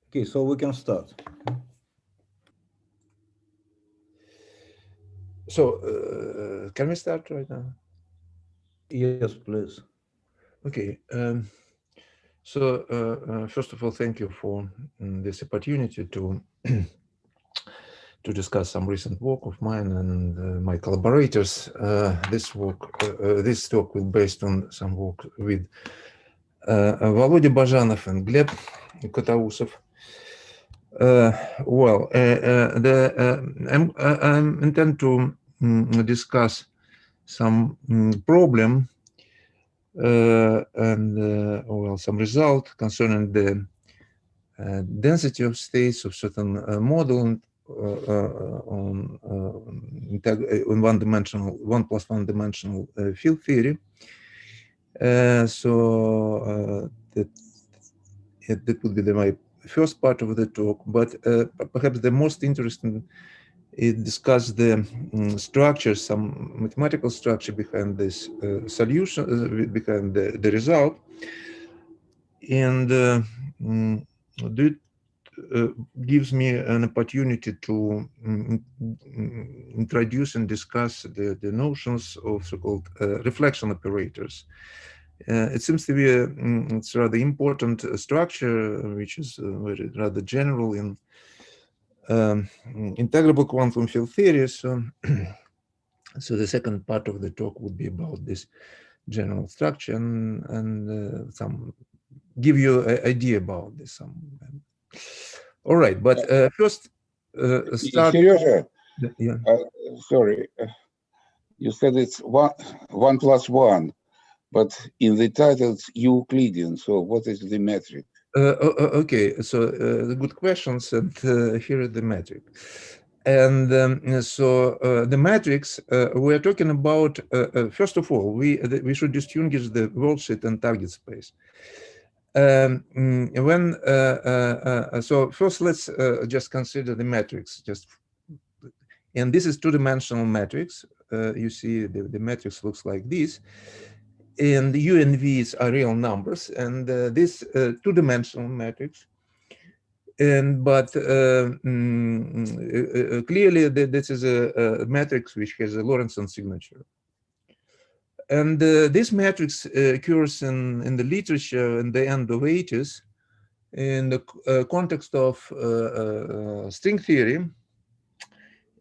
Okay, so we can start. So, can we start right now? Yes, please. Okay. First of all, thank you for this opportunity to to discuss some recent work of mine and my collaborators. This talk will be based on some work with Volodya Bajanov and Gleb Kotausov. I'm intend to discuss some problem and some result concerning the density of states of certain model on one plus one dimensional field theory. That would be my first part of the talk, but perhaps the most interesting is discuss the structure, some mathematical structure behind this solution, behind the result, and it gives me an opportunity to introduce and discuss the notions of so-called reflection operators. It seems to be it's rather important structure, which is very rather general in integrable quantum field theory. So, so the second part of the talk would be about this general structure and some give you an idea about this. All right, but first start. Serежа, Yeah. sorry, you said it's one plus one, but in the title it's Euclidean. So what is the metric? Okay, so good questions, and here is the metric. And the matrix we're talking about. First of all, we should distinguish the worldsheet and target space. So first, let's just consider the matrix. And this is two-dimensional matrix. You see, the matrix looks like this. And the U and V's are real numbers, and this two-dimensional matrix. But clearly, this is a matrix which has a Lorentzian signature. And this matrix occurs in the literature in the end of 80s in the context of string theory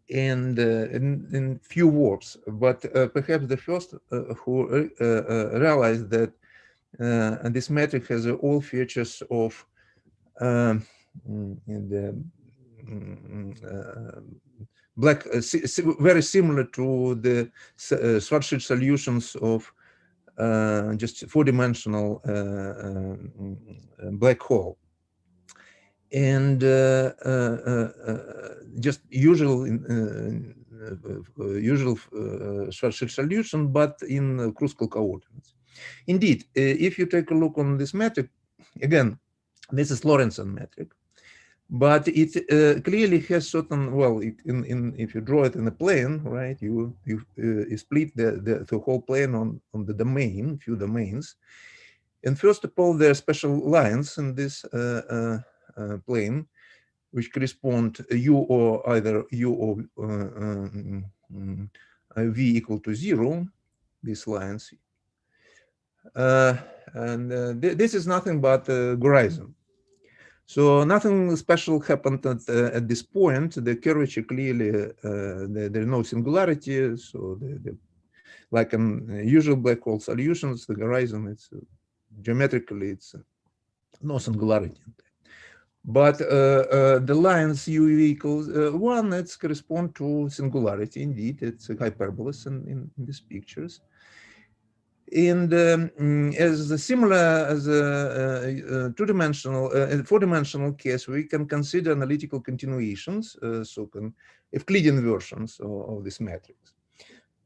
and in few works, but perhaps the first who realized that this metric has all features of the very similar to the Schwarzschild solutions of just four-dimensional black hole. And just usual Schwarzschild solution, but in Kruskal coordinates. Indeed, if you take a look on this metric, again, this is Lorentzian metric, but it clearly has certain, well, if you draw it in a plane, right, you split the whole plane on the domain, few domains. And first of all, there are special lines in this plane, which correspond U or either U or V equal to 0, these lines. This is nothing but Horizon. So nothing special happened at this point. The curvature clearly, there is no singularity. So like in usual black hole solutions, the horizon, it's geometrically, it's no singularity. But the lines U equals 1, it's correspond to singularity. Indeed, it's a hyperbolus in these pictures. And as similar as a two-dimensional, four-dimensional case, we can consider analytical continuations, Euclidean versions of this matrix.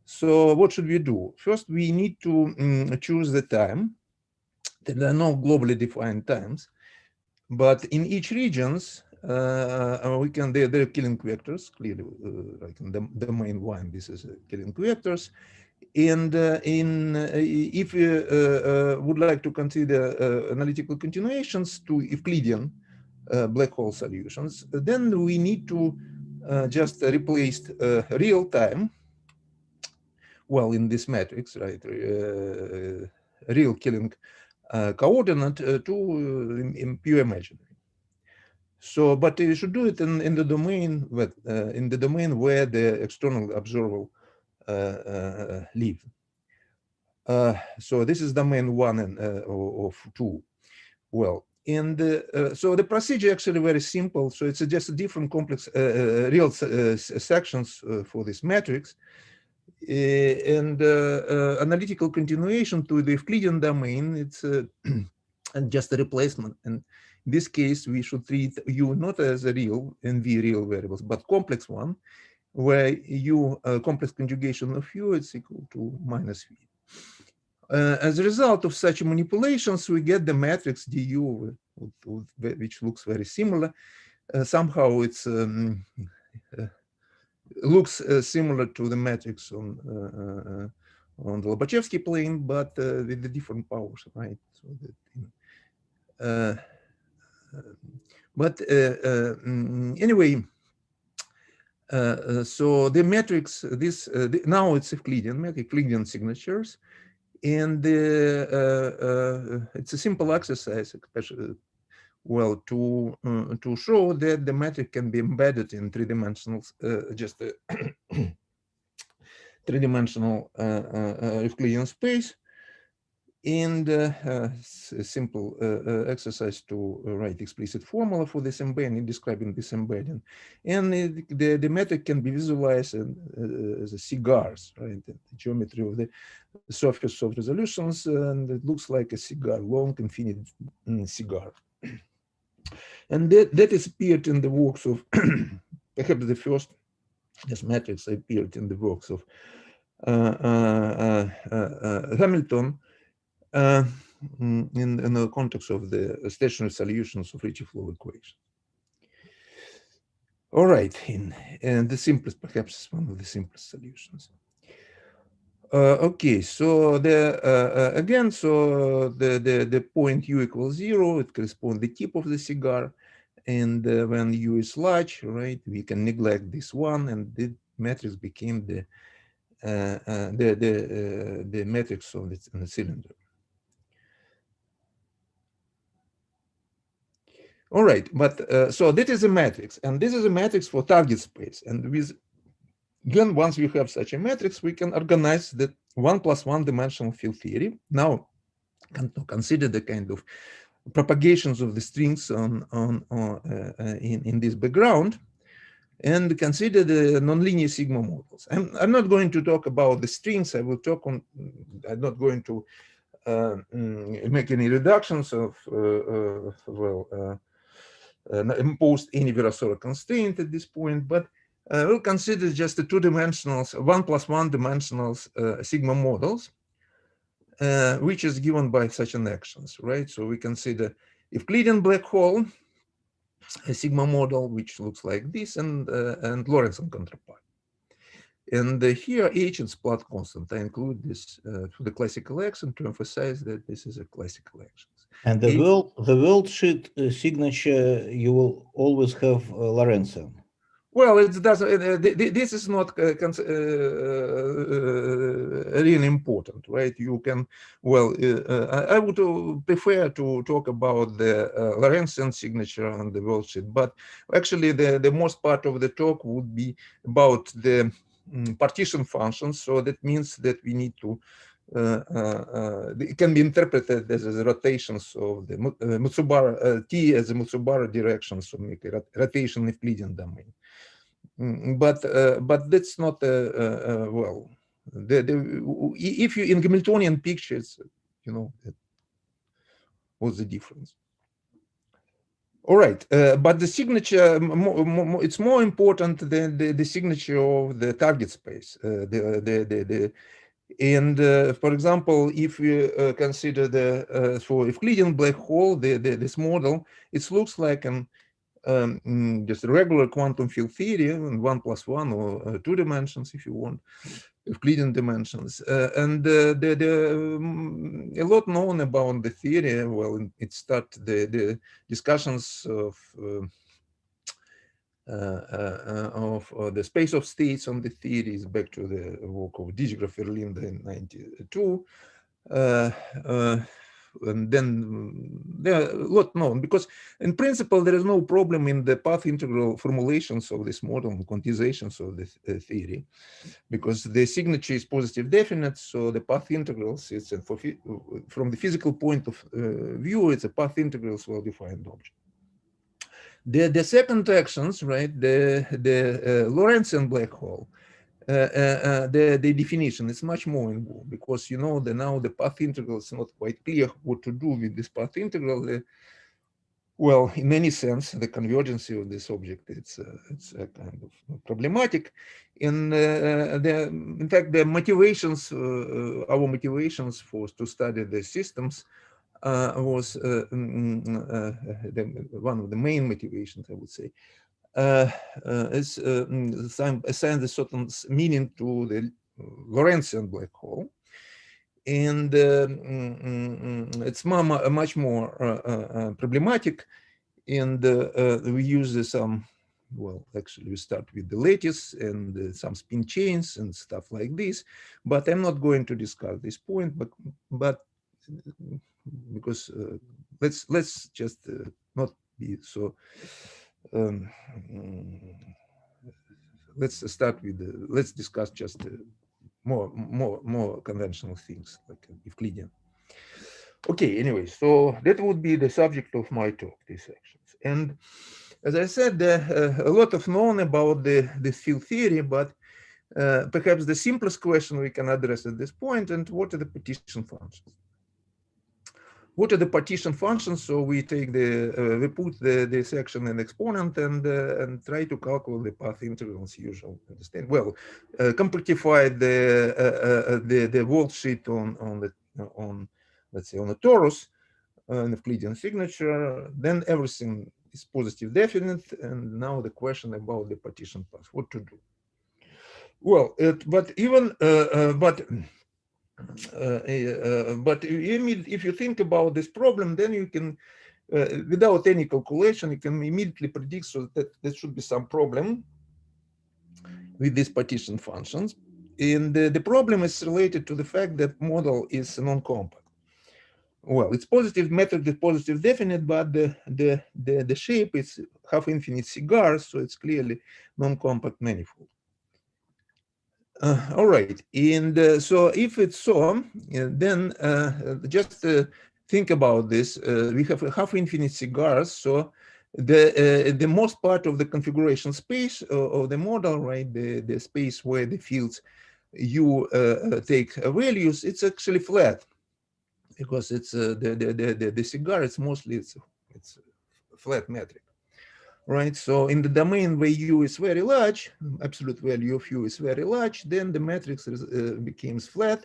So what should we do? First, we need to choose the time. There are no globally defined times, but in each regions, we can, they're killing vectors, clearly, like in the domain 1, this is killing vectors. And if we would like to consider analytical continuations to Euclidean black hole solutions, then we need to just replace real time, well, in this matrix, right, real killing coordinate to in pure imaginary. So, but you should do it in the domain where the external observer live. So this is domain 1 and of 2. Well, and so the procedure actually very simple. So it's just a different complex real sections for this matrix. And analytical continuation to the Euclidean domain, it's and just a replacement. And in this case, we should treat U not as a real and V real variables, but complex one, where U complex conjugation of U is equal to minus V. As a result of such manipulations, we get the matrix du, which looks very similar. Somehow it's looks similar to the matrix on the Lobachevsky plane, but with the different powers, right? So that, but anyway, so the matrix, this now it's Euclidean signatures, and it's a simple exercise, especially well to show that the matrix can be embedded in three-dimensional, just a three-dimensional Euclidean space, and a simple exercise to write explicit formula for this embedding, describing this embedding, and the matrix can be visualized as a cigars, right? The geometry of the surface of resolutions, and it looks like a cigar, long, infinite cigar. And that is appeared in the works of, perhaps the first, this matrix appeared in the works of Hamilton in the context of the stationary solutions of Ricci flow equation. All right, and the simplest, perhaps one of the simplest solutions. Okay, so the again, so the point U equals 0, it corresponds to the tip of the cigar, and when U is large, right, we can neglect this one, and the matrix became the matrix of the cylinder. All right, but so that is a matrix, and this is a matrix for target space, and with then once we have such a matrix, we can organize the 1+1 dimensional field theory. Now, consider the kind of propagations of the strings in this background, and consider the nonlinear sigma models. I'm not going to talk about the strings. I will talk on. I'm not going to make any reductions of impose any Virasoro constraint at this point, but we'll consider just the two-dimensional, 1+1 dimensional sigma models, which is given by such an actions, right? So we consider Euclidean black hole, a sigma model, which looks like this, and Lorentz counterpart. And here H is plot constant. I include this to the classical action to emphasize that this is a classical action. And the worldsheet signature, you will always have Lorentzian. Well, it doesn't. This is not really important, right? You can. Well, I would prefer to talk about the Lorentzian signature and the worldsheet, but actually, the most part of the talk would be about the partition functions. So that means that we need to. It can be interpreted as rotations of the Matsubara T as a Matsubara direction, so make a rotation Euclidean domain. But that's not well. If you in Hamiltonian pictures, you know, what's the difference? All right, but the signature it's more important than the signature of the target space. And for example, if we consider the for Euclidean black hole, this model, it looks like an just a regular quantum field theory, 1+1 or 2 dimensions, if you want. Euclidean dimensions, and a lot known about the theory. Well, it started the discussions of the space of states on the theories back to the work of Dijkgraaf-Verlinde in '92. And then there are a lot known, because in principle there is no problem in the path integral formulations of this model and quantizations of this theory, because the signature is positive definite, so the path integrals is from the physical point of view, it's a path integrals well-defined object. The second actions, right, the Lorentzian black hole, the definition is much more involved, because now the path integral is not quite clear what to do with this path integral. Well, in any sense, the convergence of this object, it's a kind of problematic. And in fact, the motivations, our motivations to study the systems was one of the main motivations, I would say. Is assign a certain meaning to the Lorentzian black hole, and it's much more problematic. And we use some, well, actually we start with the lattice and some spin chains and stuff like this. But I'm not going to discuss this point. But because let's just not be so. Let's start with let's discuss just more conventional things like Euclidean. Okay, anyway, so that would be the subject of my talk, these sections. And as I said, a lot of known about this field theory, but perhaps the simplest question we can address at this point, and what are the partition functions? What are the partition functions? So we take we put the section and exponent and try to calculate the path integrals usually. Understand? Well, complexify the worldsheet on let's say on a torus, an Euclidean signature. Then everything is positive definite, and now the question about the partition path, what to do? Well, but if you think about this problem, then you can, without any calculation, you can immediately predict so that there should be some problem with these partition functions. And the problem is related to the fact that model is non-compact. Well, it's positive method is positive definite, but the shape is half infinite cigar, so it's clearly non-compact manifold. All right, and so if it's so, then just think about this. We have a half infinite cigars, so the most part of the configuration space of the model, right, the space where the fields you take values, it's actually flat, because it's the cigar. It's mostly it's flat metric. Right, so in the domain where U is very large, absolute value of U is very large, then the matrix becomes flat,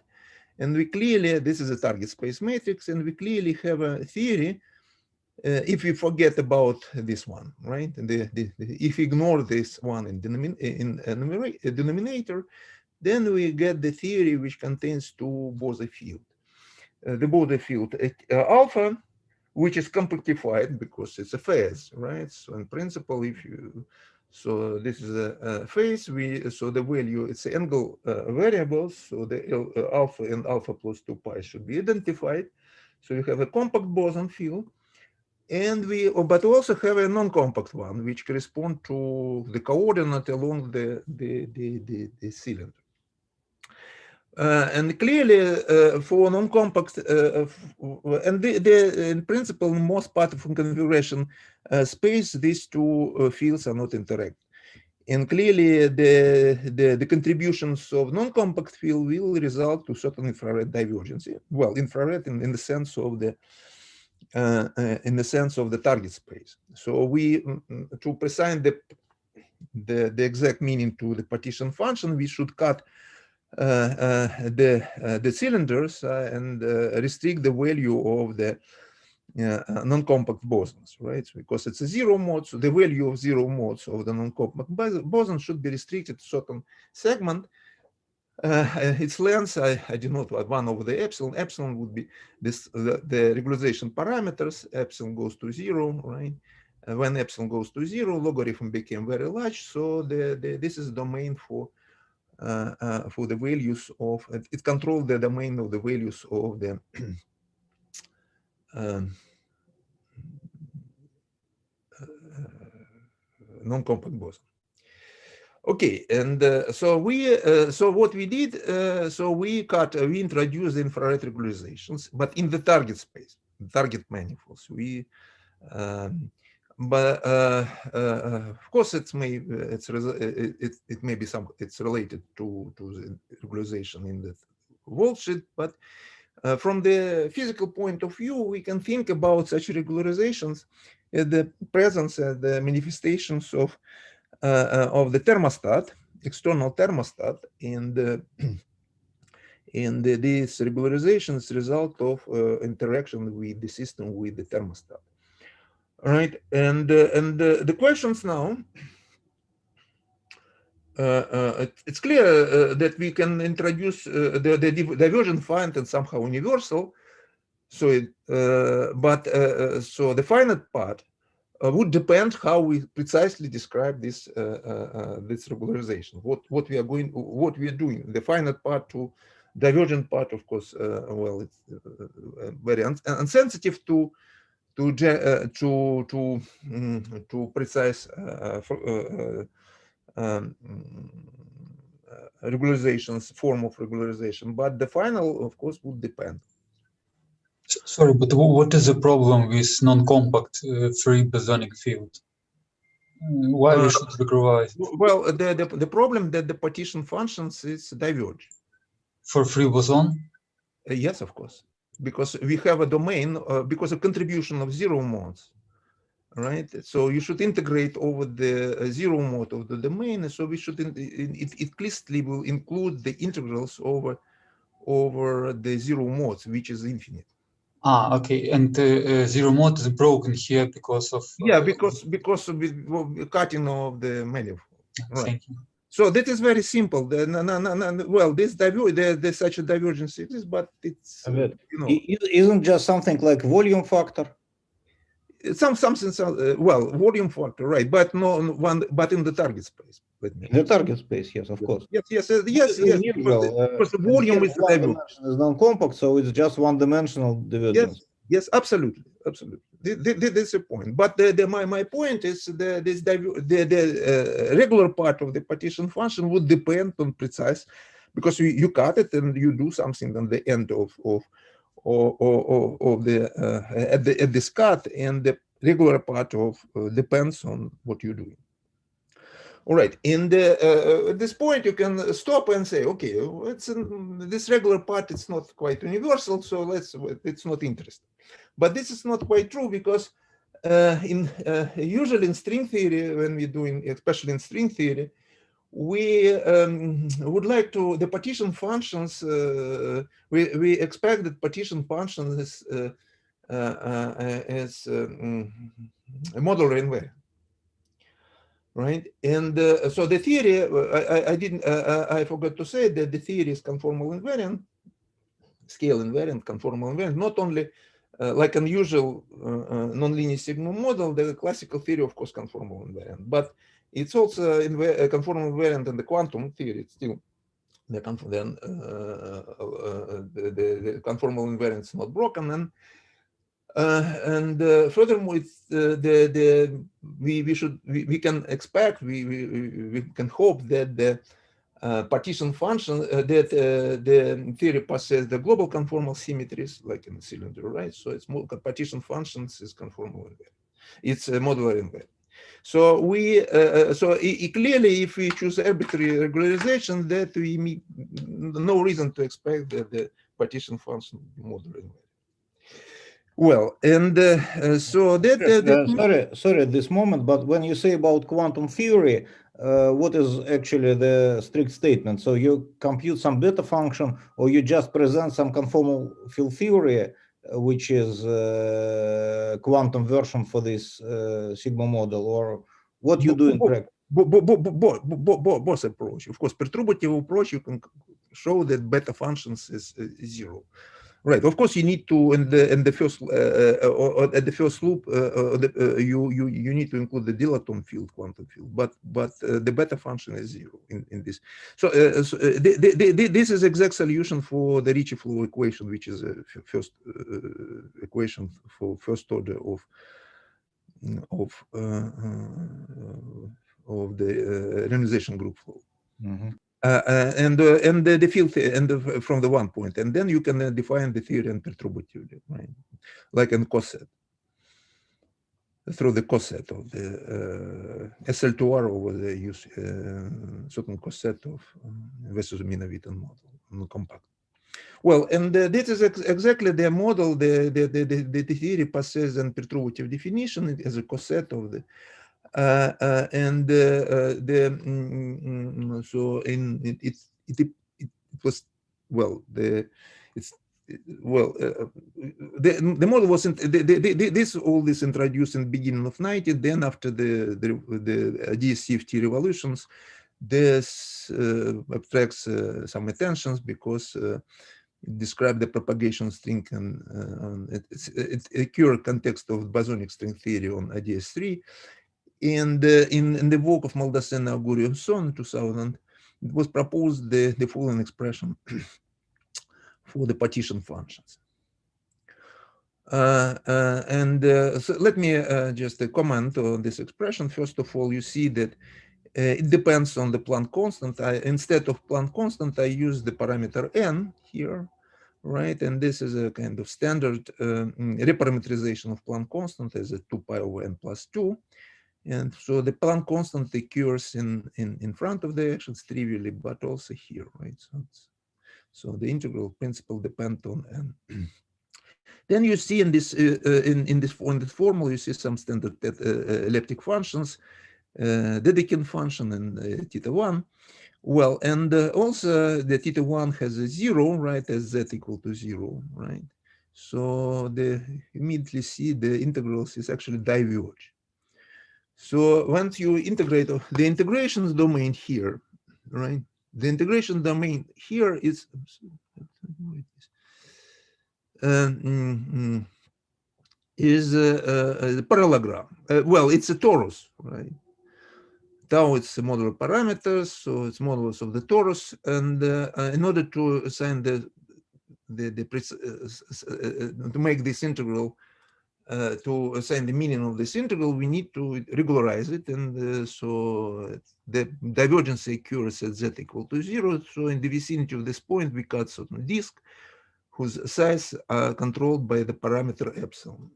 and we clearly, this is a target space matrix, and we clearly have a theory, if we forget about this one, right, and if we ignore this one in denominator, then we get the theory which contains two Bose field. The Bose field alpha, which is complexified because it's a phase, right? So in principle, so this is a phase, so the value, it's angle variables, so the alpha and alpha plus 2 pi should be identified. So you have a compact boson field, and but we also have a non-compact one, which correspond to the coordinate along the cylinder. And clearly, for non-compact, and in principle, most part of configuration space, these two fields are not interact. And clearly, the contributions of non-compact field will result to certain infrared divergence. Well, infrared in the sense of the target space. So to present the exact meaning to the partition function, we should cut the cylinders and restrict the value of the non-compact bosons, right? Because it's a zero mode, so the value of zero modes of the non-compact boson should be restricted to certain segment. its length, I denote 1 over the epsilon. Epsilon would be this the regularization parameters. Epsilon goes to 0, right? When epsilon goes to 0, logarithm became very large. So this is domain for the values of it controls the domain of the values of the non-compact boson. Okay, and so what we did, so we introduced infrared regularizations, but in the target space, target manifolds. But of course, it's related to the regularization in the worldsheet, but from the physical point of view, we can think about such regularizations as the presence and the manifestations of the thermostat, external thermostat, and these regularizations result of interaction with the system with the thermostat. All right, and the questions now. It's clear that we can introduce the divergent finite and somehow universal. So, so the finite part would depend how we precisely describe this this regularization. What we are doing. The finite part to divergent part, of course. Well, it's very insensitive to precise regularizations, form of regularization. But the final, of course, would depend. Sorry, but what is the problem with non-compact free bosonic field? Why we should regularize? Well, the problem that the partition functions is diverge. For free boson? Yes, of course, because we have a domain because of contribution of zero modes, right? So you should integrate over the zero mode of the domain. So we should it explicitly will include the integrals over the zero modes, which is infinite. Ah, okay. And zero mode is broken here because of because of the cutting of the manifold. Right. Thank you. So that is very simple. Well, there's such a divergence exists, but it's isn't just something like volume factor. Something well, volume factor, right? But but in the target space. The target space, yes, of course. Yes. Because the volume is non-compact, so it's just one-dimensional divergence. Yes, absolutely. This is a point. But my point is the regular part of the partition function would depend on precise, because you cut it and you do something on the end of the at this cut, and the regular part of depends on what you're doing. All right. And at this point, you can stop and say, okay, this regular part is not quite universal, so it's not interesting. But this is not quite true, because usually in string theory, when we're doing, especially in string theory, we would like to the partition functions. We expect that partition function is a modular invariant. Right, and so the theory, I forgot to say that the theory is conformal invariant, scale invariant, conformal invariant, not only like an usual nonlinear sigma model, the classical theory, of course, conformal invariant, but it's also conformal invariant in the quantum theory. It's still the conformal invariant is not broken, and furthermore, we can expect, we can hope that the partition function that the theory possesses the global conformal symmetries like in a cylinder, right? So it's more partition functions is conformal invariant. It's a modular invariant. So clearly, if we choose arbitrary regularization, that we meet no reason to expect that the partition function will be modular invariant. Well, and so that sorry at this moment, but when you say about quantum theory, what is actually the strict statement? So you compute some beta function, or you just present some conformal field theory, which is quantum version for this sigma model, or what you do in practice? Both approach. Of course, perturbative approach, you can show that beta functions is zero. Right. Of course, you need to in the first or at the first loop you need to include the dilaton field, quantum field, but the beta function is zero in this. So, this is exact solution for the Ricci flow equation, which is a first equation for first order of the realization group flow. Mm-hmm. And the field from the one point, and then you can define the theory unperturbatively, right? Like in coset, through the coset of the SL2R over the certain coset of Vesuz-Mina-Witten model, compact. Well, and this is exactly the model. The theory passes an perturbative definition as a coset of the. So it was well the model was all this introduced in the beginning of 90. Then after the DSCFT revolutions, this attracts some attentions because it described the propagation string and it's a pure context of bosonic string theory on ADS3. And in the work of Maldacena, Augurio, and so on in 2000, it was proposed the following expression for the partition functions. So let me just comment on this expression. First of all, you see that it depends on the Planck constant. Instead of Planck constant, I use the parameter n here, right? And this is a kind of standard reparameterization of Planck constant as a 2 pi over n plus 2. And so the Planck constant occurs in front of the actions trivially, but also here, right? So the integral principle depends on n. Then you see in this formula, you see some standard elliptic functions, Dedekind function and theta 1. Well, and also the theta 1 has a 0, right, as z equal to 0, right? So immediately see the integrals is actually diverge. So once you integrate the integration domain here, right? The integration domain here is a parallelogram. Well, it's a torus, right? Tau it's a modular parameters, so it's modulus of the torus, and in order to assign to make this integral. To assign the meaning of this integral, we need to regularize it, and so the divergence occurs at z equal to 0. So in the vicinity of this point, we cut certain disk whose size are controlled by the parameter epsilon.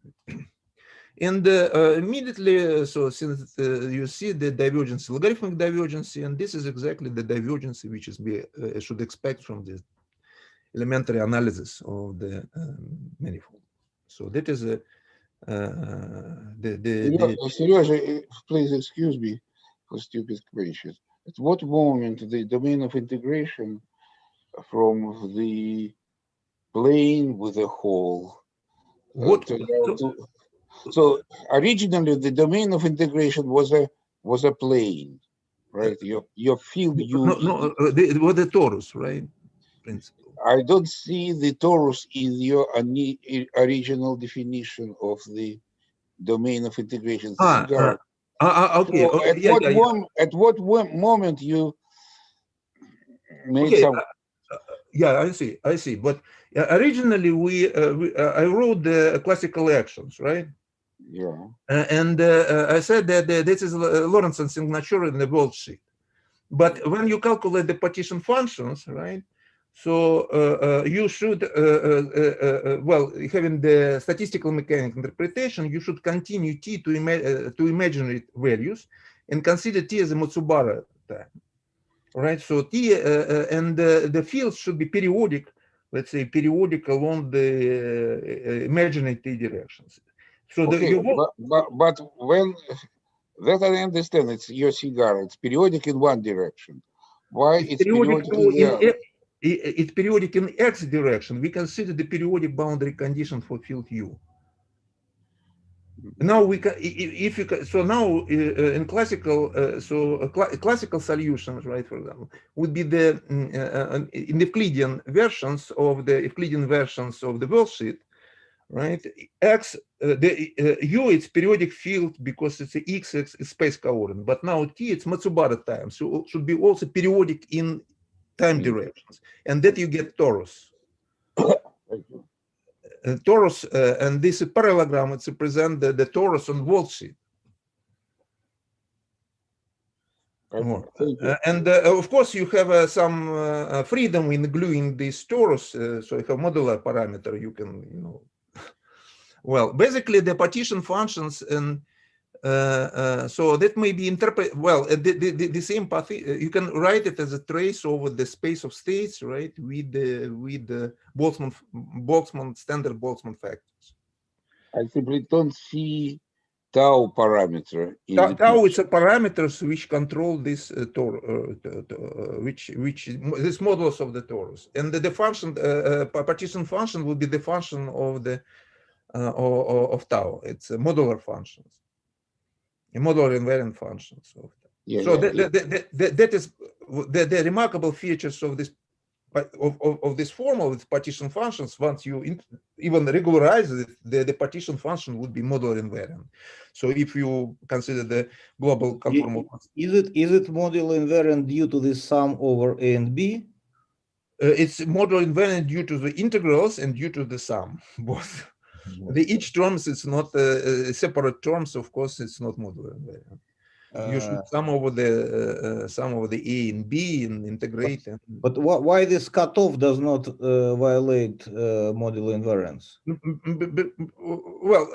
And immediately, so since you see the divergence, logarithmic divergence, and this is exactly the divergence which is we should expect from the elementary analysis of the manifold. So that is a Sergei, please excuse me for stupid questions. At what moment the domain of integration from the plane with a hole? So originally the domain of integration was a plane, right? Your field U. It was the torus, right? Principle. I don't see the torus in your original definition of the domain of integration. Okay. So at what moment you made some? Yeah, I see. But originally I wrote the classical actions, right? Yeah. And I said that this is Lorentz signature in the worldsheet. But when you calculate the partition functions, right? So you should, well, having the statistical mechanic interpretation, you should continue T to imaginary values and consider T as a Matsubara time, right? So T and the fields should be periodic, let's say periodic along the imaginary T directions. So okay, but when that I understand, it's your cigar, it's periodic in one direction. Why it's periodic in the other? It's periodic in X direction. We consider the periodic boundary condition for field U. Now we can, if you can, so now in classical, classical solutions, right? For example, would be the in the Euclidean versions of the worldsheet, right? X, U it's periodic field because it's a X is space coordinate, but now T it's Matsubara time, so it should be also periodic in time directions, and that you get torus. Thank you. Torus, and this parallelogram, it's represent the torus on worldsheet. And of course, you have some freedom in gluing this torus. So you have modular parameter. You can, you know, well, basically the partition functions, and so that may be interpreted. Well, the same path. You can write it as a trace over the space of states, right? With the Boltzmann standard Boltzmann factors. I simply don't see tau parameter. Tau it's a parameters which control this which this modulus of the torus, and the function partition function will be the function of the of tau. It's modular functions, modular invariant functions. So that is the remarkable features of this. Of this formal with partition functions. Once you even regularize it, the partition function would be modular invariant. So if you consider the global conformal, is it modular invariant due to the sum over A and B? It's modular invariant due to the integrals and due to the sum. Both. The each terms it's not separate terms. Of course, it's not modular invariant. You should sum over the A and B and integrate. But why this cutoff does not violate modular invariance? Well,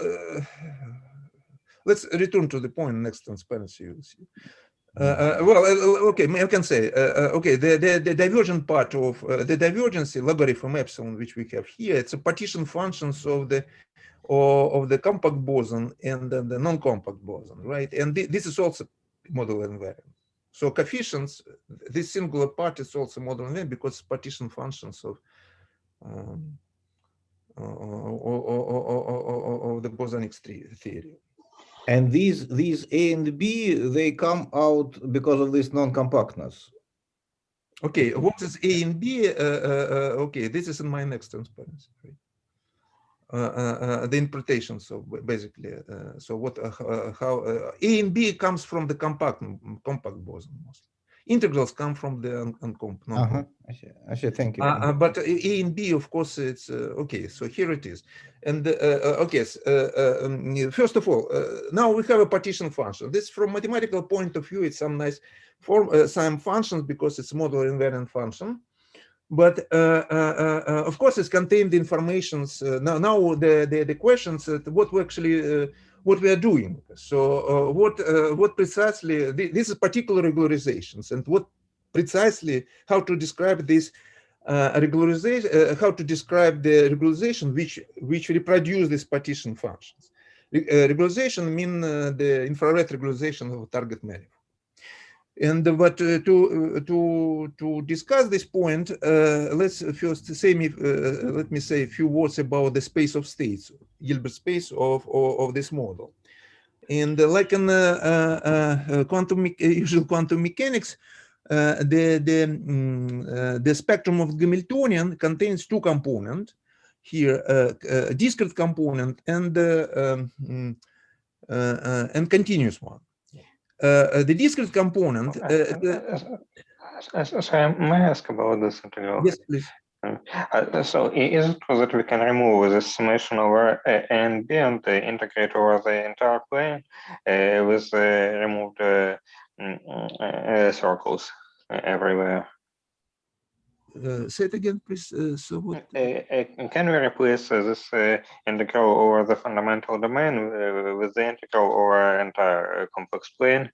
let's return to the point next transparency. You'll see. Well, okay, I can say, okay, the divergent part of the divergence logarithm epsilon, which we have here, it's a partition functions of the compact boson and then the non-compact boson, right? And this is also modular invariant. So coefficients, this singular part is also modular invariant because partition functions of the bosonic theory. And these A and B, they come out because of this non-compactness. Okay, what is A and B? Okay, this is in my next transparency. Right? The interpretations of basically, so what, how A and B comes from the compact boson mostly. Integrals come from the non-compact. I see. Thank you. But A and B, of course, it's okay. So here it is, and okay. First of all, now we have a partition function. This, from mathematical point of view, it's some nice form, some functions because it's modular invariant function. But of course, it's contained informations. Now the questions what we actually what we are doing. So what precisely this is particular regularizations, and what precisely how to describe this regularization, how to describe the regularization which reproduce these partition functions. Regularization mean the infrared regularization of target manifold. And but to discuss this point, let's first say let me say a few words about the space of states, Hilbert space of this model. And like in usual quantum mechanics, the spectrum of Hamiltonian contains two components here: a discrete component and continuous one. The discrete component. Sorry, may I ask about this integral? Yes, please. So is it true that we can remove the summation over A and B and integrate over the entire plane with removed circles everywhere? Say it again, please. So what? Can we replace this integral over the fundamental domain with the integral over entire complex plane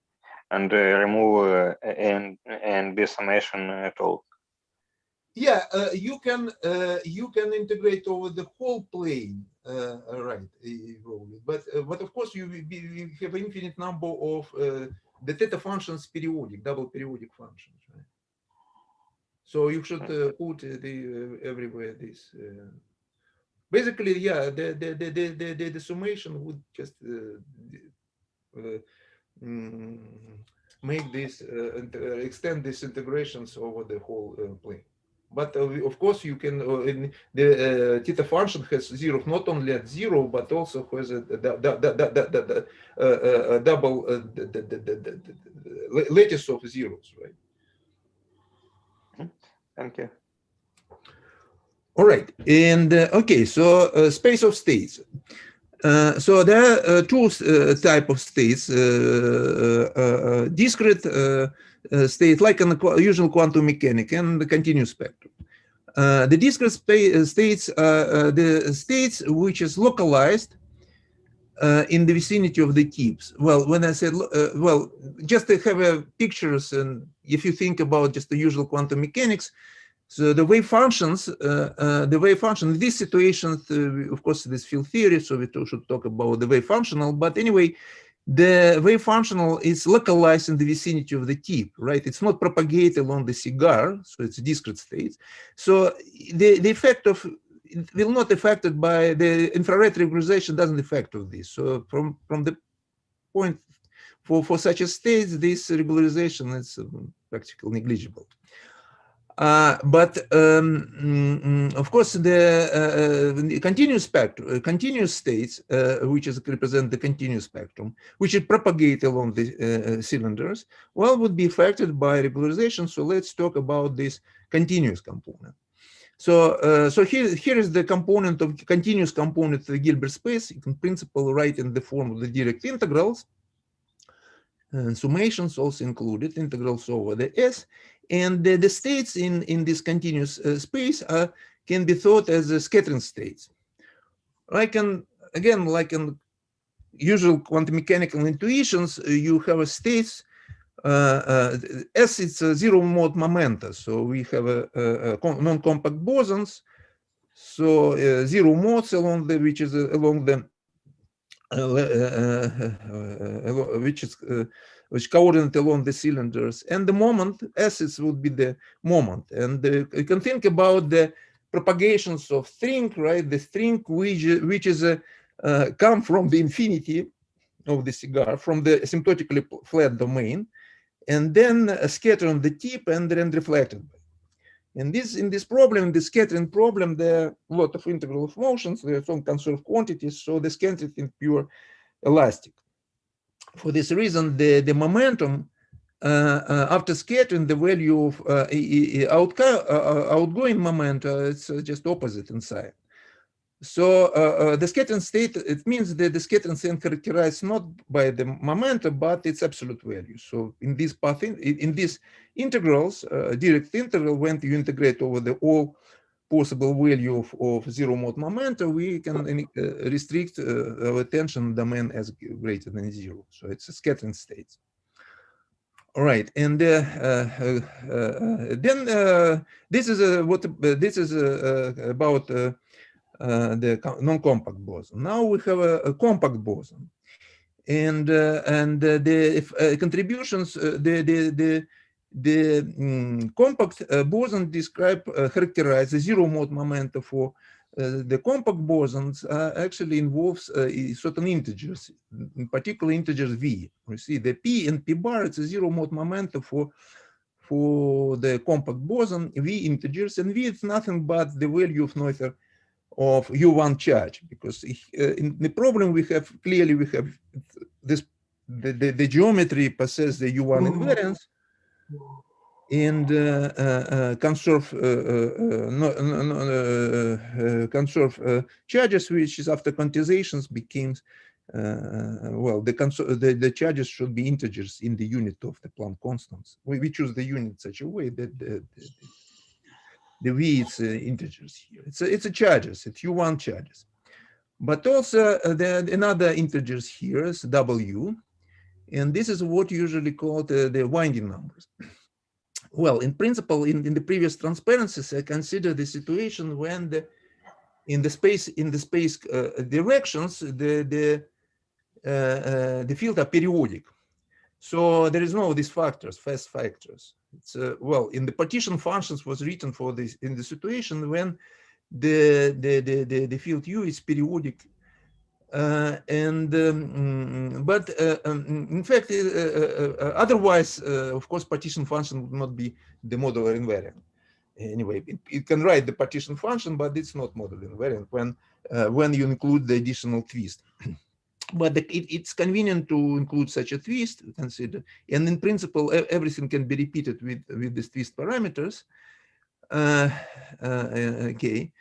and remove A and B summation at all? Yeah, you can integrate over the whole plane, right? But of course you have an infinite number of the theta functions periodic, double periodic functions, right? So you should put everywhere this. basically, yeah, the summation would just make this extend these integrations over the whole plane. But of course, you can the theta function has zeros not only at 0 but also has a double lattice of zeros, right? Thank you. All right, and okay, so space of states. So there are two type of states: discrete state, like in the usual quantum mechanics, and the continuous spectrum. The discrete states are the states which is localized in the vicinity of the tips. Well, when I said, well, just to have pictures, and if you think about just the usual quantum mechanics, so the wave functions, in these situations, of course, this field theory, so we should talk about the wave functional, but anyway, the wave functional is localized in the vicinity of the tip, right? It's not propagated along the cigar, so it's discrete states. So the effect of, it will not affected by the infrared regularization doesn't affect of this. So from the point for such a state, this regularization is practically negligible. But of course, the continuous spectrum, continuous states, which is represent the continuous spectrum, which is propagate along the cylinders, well, would be affected by regularization. So let's talk about this continuous component. So, here is the component of continuous component of the Hilbert space. You can, in principle, write in the form of the direct integrals, and summations also included, integrals over the S. And the states in this continuous space can be thought as scattering states. Like again, like in usual quantum mechanical intuitions, you have a states. S it's a zero mode momenta, so we have a non-compact bosons. So zero modes along the which is along the which coordinate along the cylinders, and the moment S would be the moment. And you can think about the propagations of string, right? The string which is come from the infinity of the cigar, from the asymptotically flat domain, and then scatter on the tip and then reflected. And in this problem, the scattering problem, there are a lot of integral of motions, there are some conserved quantities, so the scattering is pure elastic. For this reason, the momentum after scattering, the value of outgoing momentum, it's just opposite inside. So the scattering state, it means that the scattering state characterized not by the momentum, but its absolute value. So in this path, in these integrals, direct integral, when you integrate over the all possible value of zero mode momentum, we can restrict our attention domain as greater than zero. So it's a scattering state. All right, and then this is what this is about the non-compact boson. Now we have a compact boson, and the contributions, the compact boson characterize the zero mode momentum for the compact bosons actually involves certain integers, in particular integers v. You see the p and p bar, it's a zero mode momentum for the compact boson, v integers, and v is nothing but the value of Noether of U1 charge, because in the problem we have this the geometry possesses the U1 invariance and conserve charges, which is after quantizations becomes well, the charges should be integers in the unit of the Planck constants. We choose the unit such a way that the v is integers here. It's a charges. It's U1 charges, but also there are another integers here is w, and this is what usually called the winding numbers. Well, in principle, in the previous transparencies, I consider the situation when in the space directions the field are periodic. So there is no these factors, fast factors. It's well, in the partition functions was written for this in the situation when the field U is periodic. In fact, otherwise, of course, partition function would not be the modular invariant. Anyway, it can write the partition function, but it's not modular invariant when you include the additional twist. But it's convenient to include such a twist, consider, and in principle, everything can be repeated with these twist parameters. Okay.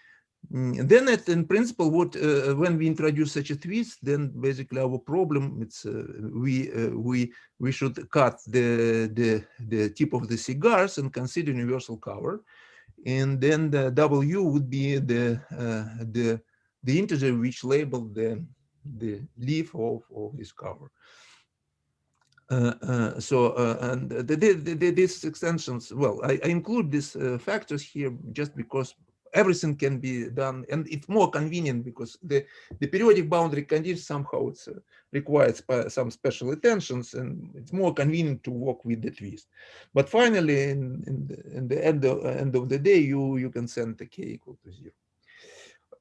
Then, in principle, when we introduce such a twist, then basically our problem it's we should cut the tip of the cigars and consider universal cover, and then the W would be the integer which labeled the leaf of this cover. And these extensions, well, I include these factors here just because everything can be done, and it's more convenient because the periodic boundary condition somehow it's requires some special attentions, and it's more convenient to work with the twist. But finally, in the end of the day, you can send the k equal to 0.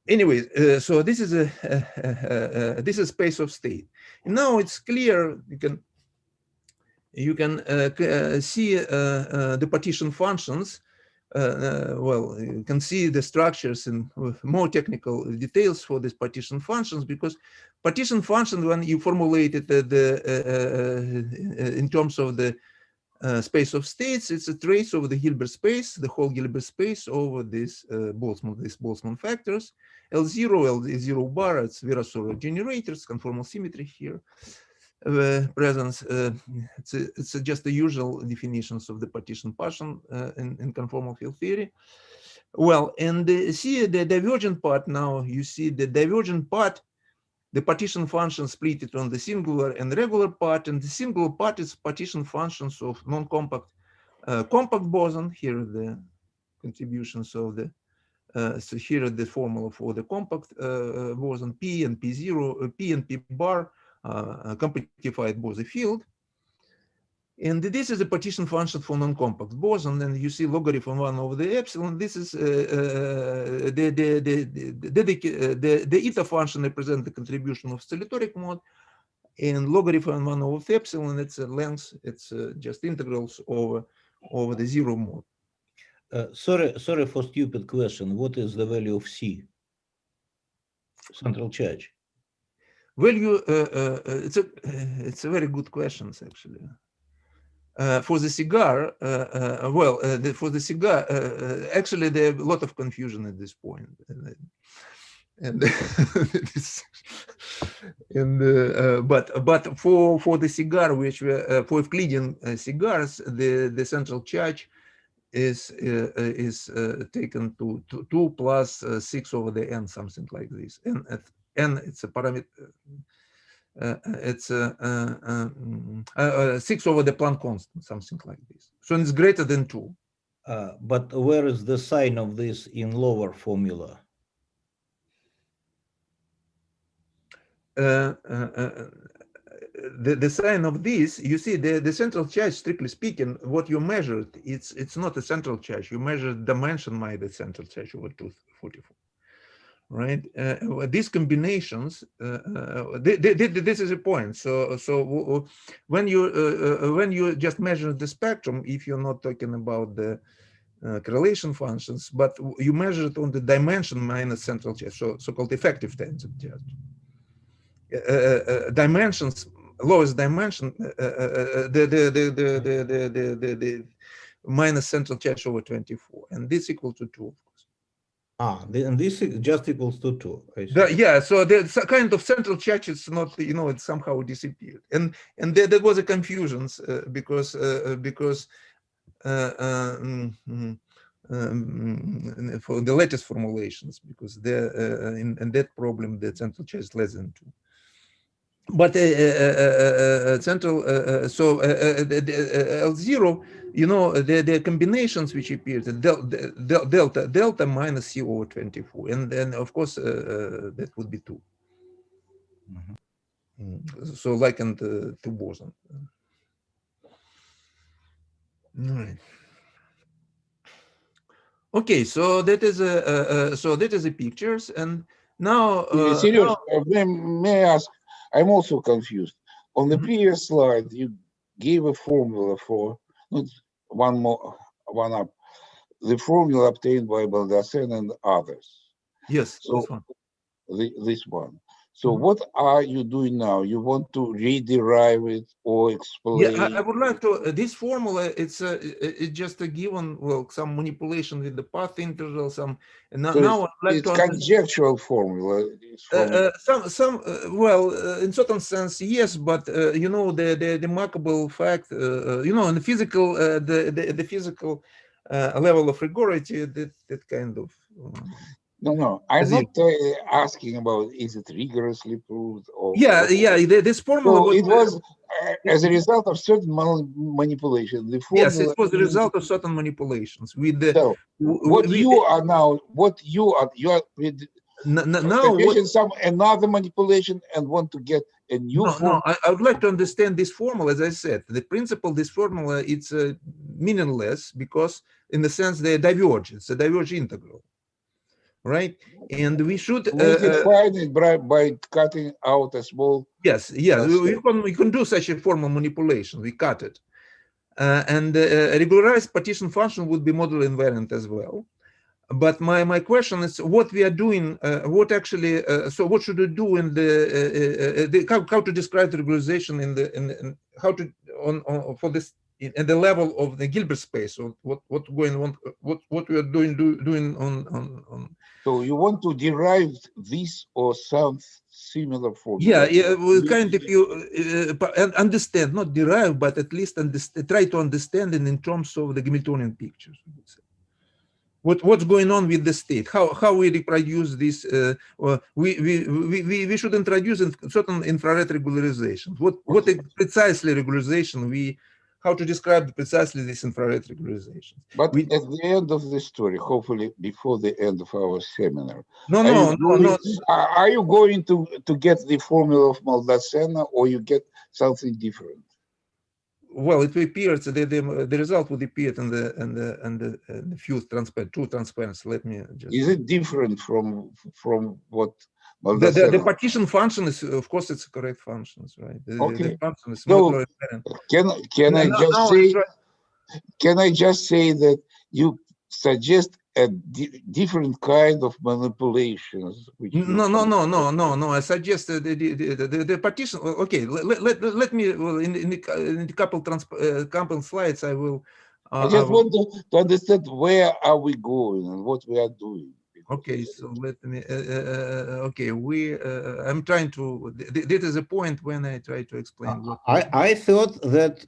Anyways, so this is a space of state. And now it's clear you can see the partition functions. Well, you can see the structures in more technical details for these partition functions, because partition function, when you formulate it in terms of the space of states, it's a trace over the Hilbert space, the whole Hilbert space over these Boltzmann factors. L0, L0 bar, it's Virasoro generators, conformal symmetry here. Presence, it's just the usual definitions of the partition function in conformal field theory. Well, and see the divergent part now, you see the divergent part, the partition function split it on the singular and regular part, and the singular part is partition functions of non-compact compact boson. Here are the contributions of the, so here are the formula for the compact boson P and P0, P and P bar, compactified Bose field. And this is a partition function for non-compact boson, and you see logarithm 1 over the epsilon. This is the eta function represents the contribution of oscillatoric mode, and logarithm 1 over the epsilon, it's a length, it's just integrals over the 0 mode. Sorry for stupid question. What is the value of C? Central charge. Value, it's a very good question, actually. For the cigar, for the cigar, actually there are a lot of confusion at this point, but for the cigar, which for Euclidean cigars, the central charge is taken to 2 plus 6 over the n, something like this, and at n it's a parameter. It's 6 over the Planck constant, something like this. So it's greater than 2. But where is the sign of this in lower formula? The sign of this, you see, the central charge, strictly speaking, what you measured, it's not a central charge. You measure dimension by the central charge over 244. Right, these combinations. This is a point. So when you just measure the spectrum, if you're not talking about the correlation functions, but you measure it on the dimension minus central charge, so-called effective tensor charge. Dimensions, lowest dimension, the minus central charge over 24, and this equal to 2. And this is just equals to 2. Yeah, so the kind of central charge is not, it somehow disappeared, and there was a confusion because for the latest formulations, because in that problem the central charge is less than 2. But central, L0, the combinations which appear, delta minus C over 24, and then of course that would be 2. So likened to boson. All right. Okay, so that is the pictures, and now Seriously, may I ask? I'm also confused. On the previous slide, you gave a formula for not one up, the formula obtained by Baldassare and others. yes, So this one. this one. So what are you doing now? You want to rederive it or explain? Yeah, I would like to. This formula, it's just a given. Well, some manipulation with the path integral. Some. And now, So now I'd like it's to conjectural formula. It's from in certain sense, yes, but you know, the remarkable fact, you know, in the physical, the physical level of rigority, that kind of. no. I'm not asking about is it rigorously proved or Yeah, whatever. this formula. So it was as a result of certain manipulation. The formula. Yes, it was the result of certain manipulations with the. So what you are now Now what? some another manipulation and want to get a new No, I would like to understand this formula. As I said, the principle, this formula, it's meaningless because, in the sense, they diverge. It's a diverge integral, right? And we should define it by cutting out a small. Yes, we can do such a formal manipulation. We cut it, and a regularized partition function would be model invariant as well. But my question is, what we are doing, what actually, so what should we do in how to describe the regularization in how to for this at the level of the Gilbert space, or what going on, what we are doing on. So you want to derive this or some similar formula? Yeah, we kind of understand, not derive, but at least try to understand it in terms of the Hamiltonian pictures. What's going on with the state? How we reproduce this? We should introduce certain infrared regularization. What precisely regularization how to describe precisely this infrared regularization? But at the end of the story, hopefully before the end of our seminar, no. Are you going to get the formula of Maldacena, or you get something different? Well, it appears the result would appear in the fused true transparency. Let me just. Is it different from what Maldacena? The partition function is, of course, it's a correct function, right? Okay. The function is so can I just say that you suggest a different kind of manipulations? No. I suggest the partition. Okay, let me. Well, in the couple slides, I will. I just want to understand where are we going and what we are doing. Okay, so let me. Okay, I'm trying to. This is a point when I try to explain what. I thought that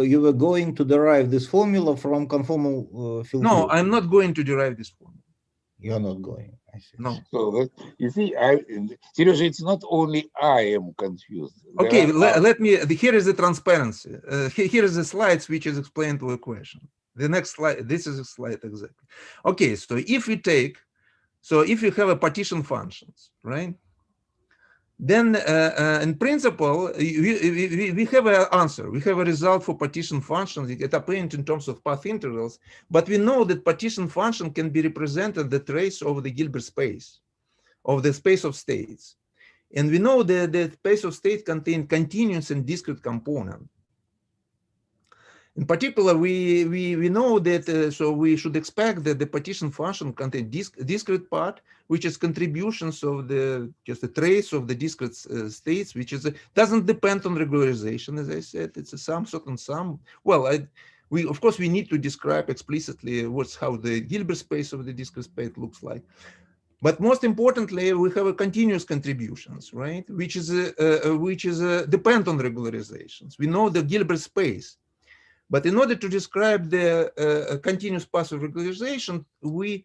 you were going to derive this formula from conformal field. No, I'm not going to derive this formula. You're not going. I see. No. So you see, seriously, it's not only I am confused. Okay, let me. Here is the transparency. Here is the slides which is explained to a question. The next slide, this is a slide exactly. Okay, so if we have a partition functions, right? Then in principle, we have an answer. We have a result for partition functions. We get obtained in terms of path integrals, but we know that partition function can be represented the trace of the Gilbert space, of the space of states. And we know that the space of state contains continuous and discrete component. In particular, we know that, so we should expect that the partition function contains discrete part, which is contributions of just a trace of the discrete states, which doesn't depend on regularization, as I said. It's a certain sum. Well, of course, we need to describe explicitly how the Gilbert space of the discrete space looks like. But most importantly, we have a continuous contributions, right? Which is depend on regularizations. We know the Gilbert space. But in order to describe the continuous path of regularization, we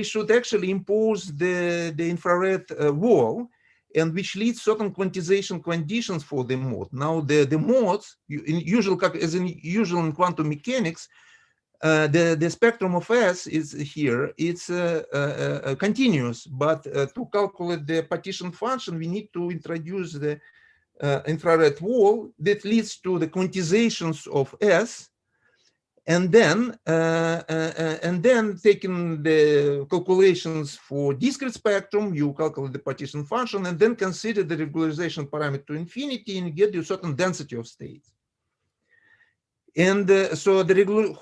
should actually impose the infrared wall, and which leads certain quantization conditions for the mode. Now the modes, as in usual in quantum mechanics, the spectrum of S is here. It's continuous, but to calculate the partition function, we need to introduce the infrared wall that leads to the quantizations of S, and then taking the calculations for discrete spectrum, you calculate the partition function, and then consider the regularization parameter to infinity, and you get a certain density of states. And so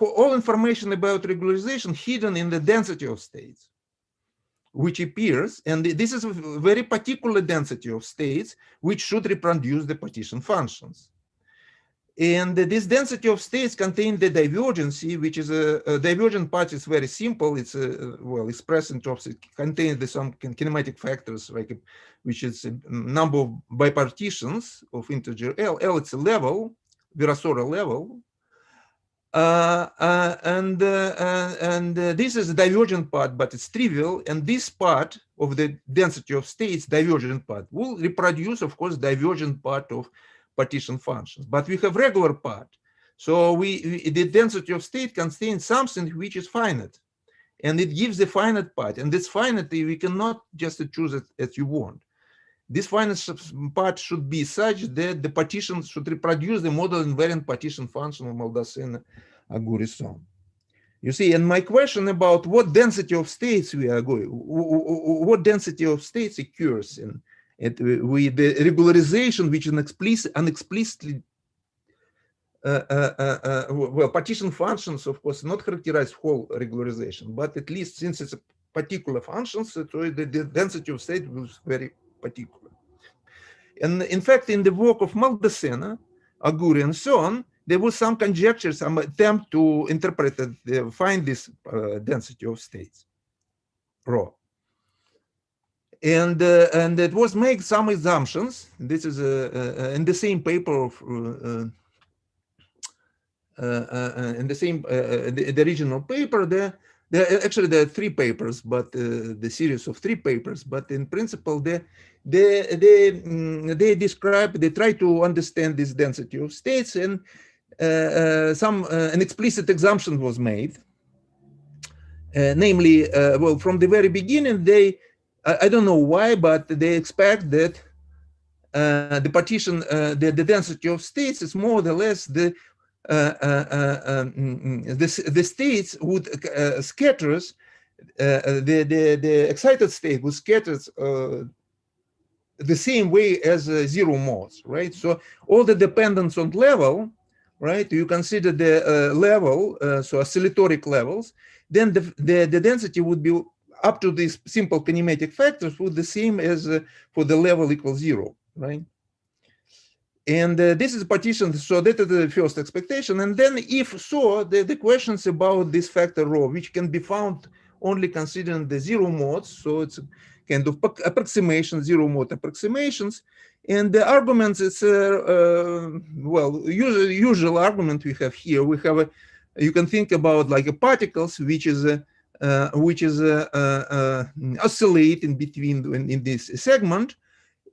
all information about regularization hidden in the density of states, which appears, and this is a very particular density of states, which should reproduce the partition functions. And this density of states contain the divergency, which is a divergent part is very simple. It's well expressed in terms of contains some kinematic factors, like which is a number of bipartitions of integer L. L it's a level, Virasoro level. And this is a divergent part, but it's trivial. And this part of the density of states, divergent part, will reproduce, of course, divergent part of partition functions. But we have regular part. So the density of state contains something which is finite. And it gives the finite part. And this finite, we cannot just choose it as you want. This finite part should be such that the partition should reproduce the model invariant partition function of Maldacena-Aguri-Son. You see, and my question about what density of states we are going, what density of states occurs in with the regularization, which is unexplicitly, well, partition functions, of course, not characterize whole regularization, but at least since it's a particular function, so the density of state was very particular. And in fact, in the work of Maldacena, Aguri, and so on, there was some conjecture, some attempt to interpret it, find this density of states, rho. And it was make some assumptions. This is in the same paper of in the same the original paper. Actually there are three papers, but the series of three papers. But in principle, they describe, they try to understand this density of states, and an explicit assumption was made. Namely, well, from the very beginning, I don't know why, but they expect that the partition, the density of states is more or less the states would scatters, the excited state would scatters the same way as zero modes, right? So all the dependence on level, right? You consider the level, so oscillatoric levels, then the density would be up to these simple kinematic factors would the same as for the level equals zero, right? And this is partition, so that is the first expectation. And then if so, the questions about this factor rho, which can be found only considering the zero modes, so it's a kind of approximation, zero mode approximations. And the arguments, it's well, usual argument we have here. We have you can think about like a particles, which is oscillate in between in this segment.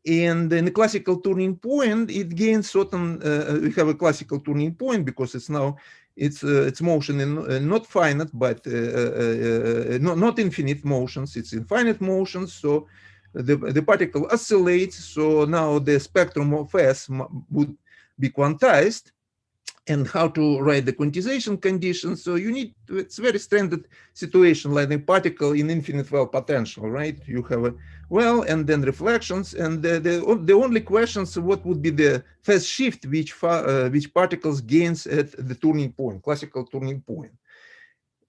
And in the classical turning point, it gains certain. We have a classical turning point because it's now its motion in not finite, but not infinite motions. It's infinite motions. So the particle oscillates. So now the spectrum of S would be quantized. And how to write the quantization conditions. So you need, it's very standard situation, like a particle in infinite well potential, right? You have a well, and then reflections, and the only questions, what would be the phase shift which particles gains at the turning point, classical turning point.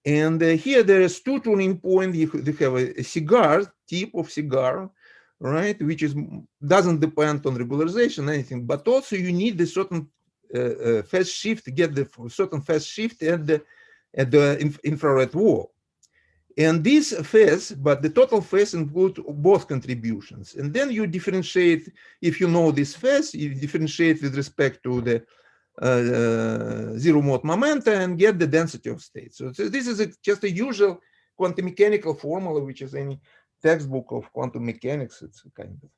And here there is two turning points. They have a cigar, tip of cigar, right? Which doesn't depend on regularization, anything, but also you need a certain phase shift, get the certain phase shift at the infrared wall. And this phase, but the total phase includes both contributions. And then you differentiate, if you know this phase, you differentiate with respect to the zero mode momenta and get the density of states. So this is just a usual quantum mechanical formula, which is any textbook of quantum mechanics. It's a kind of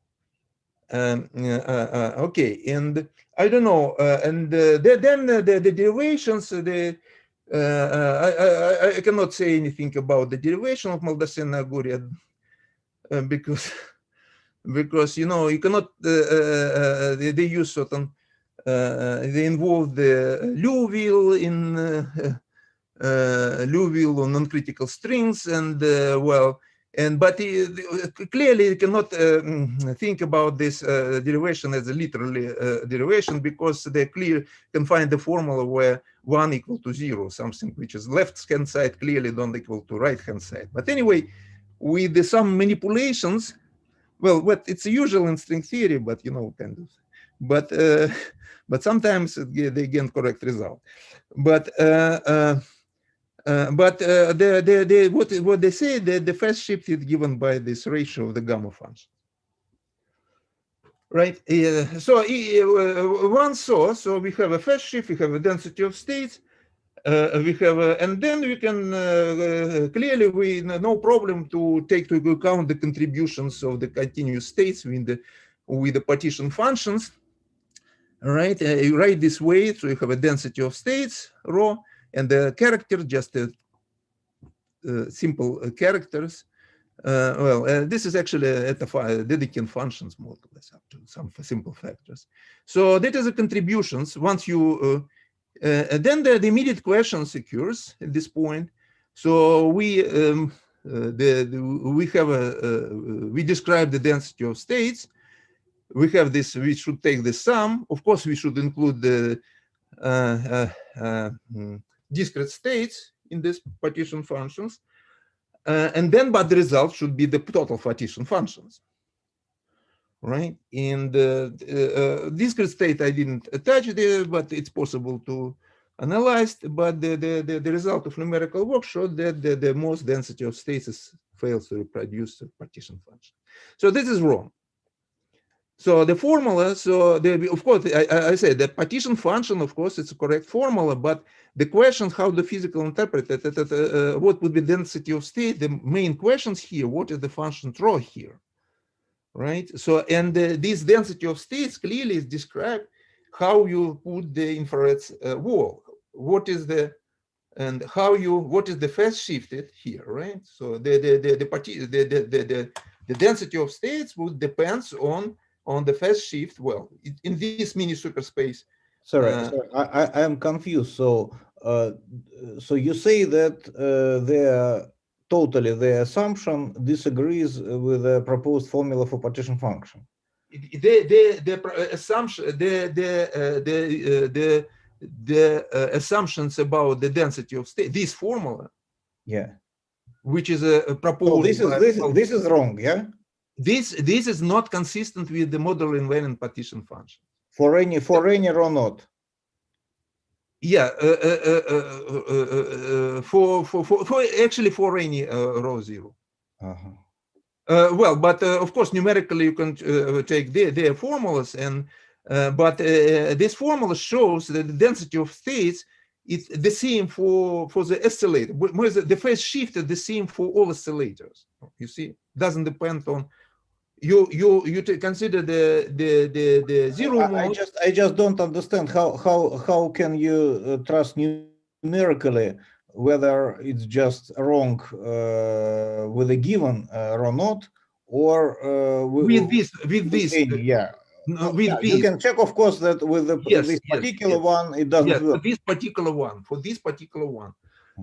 okay, and I don't know, and then the derivations, I cannot say anything about the derivation of Maldacena-Aguri because you know you cannot they use certain they involve the Liouville in Liouville on non-critical strings, and well, and but clearly you cannot think about this derivation as a literally derivation, because they clearly can find the formula where 1 equal to 0, something which is left-hand side clearly don't equal to right-hand side. But anyway, with some manipulations, well, what it's usual in string theory, but you know, kind of, but sometimes they gain correct result. But what they say that the phase shift is given by this ratio of the gamma function, right? So one saw, so we have a phase shift, we have a density of states, we have, and then we can clearly we no problem to take into account the contributions of the continuous states with the partition functions. All right, you write this way, so you have a density of states rho, and the character just simple characters. This is actually at the Dedekind functions modulus up to some simple factors. So that is the contributions. Once you then the immediate question occurs at this point. So we we describe the density of states. We have this. We should take the sum. Of course, we should include the discrete states in these partition functions, and then, but the result should be the total partition functions, right? In the discrete state, I didn't attach there, but it's possible to analyze. But the result of numerical work showed that the most density of states fails to reproduce the partition function. So this is wrong. So the formula, so of course, I said that partition function, of course, it's a correct formula, but the question how the physical interpret it, what would be density of state, the main questions here, what is the function rho here, right? So, and this density of states clearly is described how you put the infrared wall, what is the, and how you, what is the phase shifted here, right? So the density of states would depends on the phase shift, well, in this mini superspace. Sorry, I am confused. So, so you say that the assumption disagrees with the proposed formula for partition function. The assumption, the assumptions about the density of state, this formula, yeah, which is a proposed. So this is wrong, yeah. This is not consistent with the model invariant partition function. For any rho naught. Yeah, actually for any rho 0. Well, but of course numerically you can take their formulas, and but this formula shows that the density of states is the same for the oscillator. The phase shift is the same for all oscillators. You see, doesn't depend on you consider the zero mode. I just don't understand how can you trust numerically whether it's just wrong with a given rho naught or with this yeah. With you can check, of course, that with this particular one it doesn't work. For this particular one.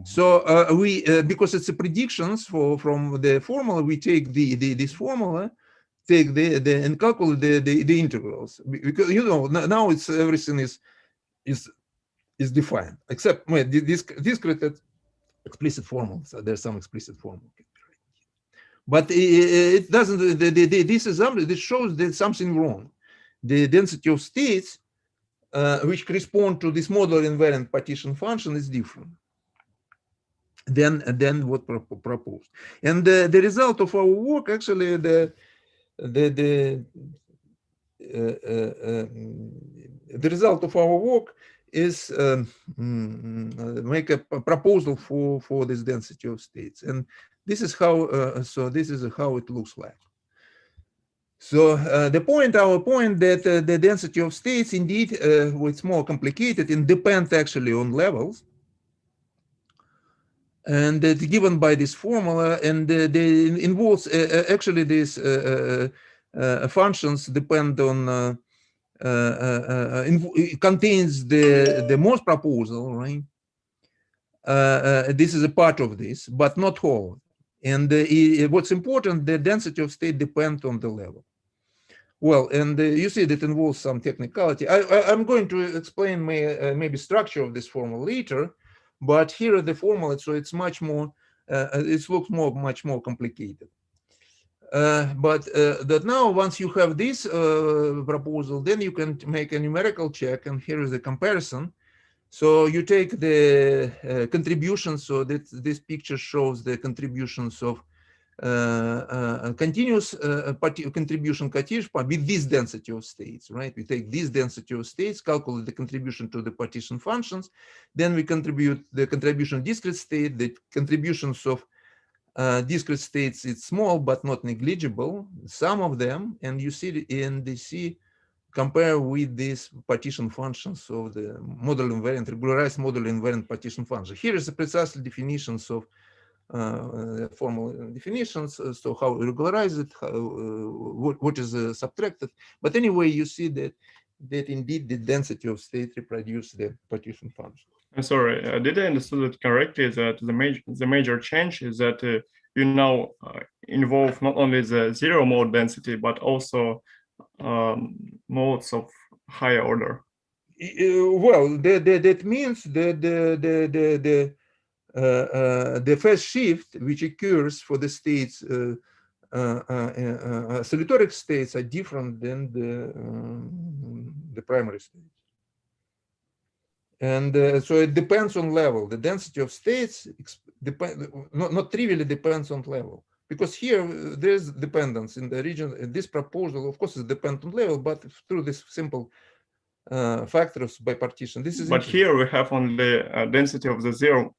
So we because it's a predictions from the formula, we take this formula, take and calculate the integrals, because you know now it's everything is defined except this discrete explicit formulas. There's some explicit formula, but it doesn't. This shows that something wrong. The density of states which correspond to this model invariant partition function is different than what proposed. And the result of our work, actually, the result of our work is make a proposal for this density of states, and this is how this is how it looks like. So our point that the density of states indeed it's more complicated and depends actually on levels, and it's given by this formula, and they involves actually these functions depend on it contains the most proposal, right? This is a part of this, but not whole. And what's important, the density of state depends on the level. Well, and you see that involves some technicality. I'm going to explain maybe structure of this formula later, but here are the formula, so it's much more, it looks much more complicated. But that now, once you have this proposal, then you can make a numerical check, and here is the comparison. So you take the contributions, so that this picture shows the contributions of continuous contribution Katish with this density of states, right? We take this density of states, calculate the contribution to the partition functions, then we contribute the contribution of discrete state, the contributions of discrete states, it's small but not negligible, some of them, and you see in DC compare with these partition functions of the model invariant, regularized model invariant partition function. Here is the precise definitions of formal definitions, so how we regularize it, what is subtracted. But anyway, you see that indeed the density of state reproduce the partition function. I'm sorry, did I understand it correctly that the major change is that you now involve not only the zero mode density, but also modes of higher order? Well, that means that the phase shift which occurs for the states, oscillatoric states, are different than the primary states. And so it depends on level. The density of states not trivially depends on level, because here there's dependence in the region. This proposal, of course, is dependent on level, but through this simple factors by partition. This is. But here we have only density of the zero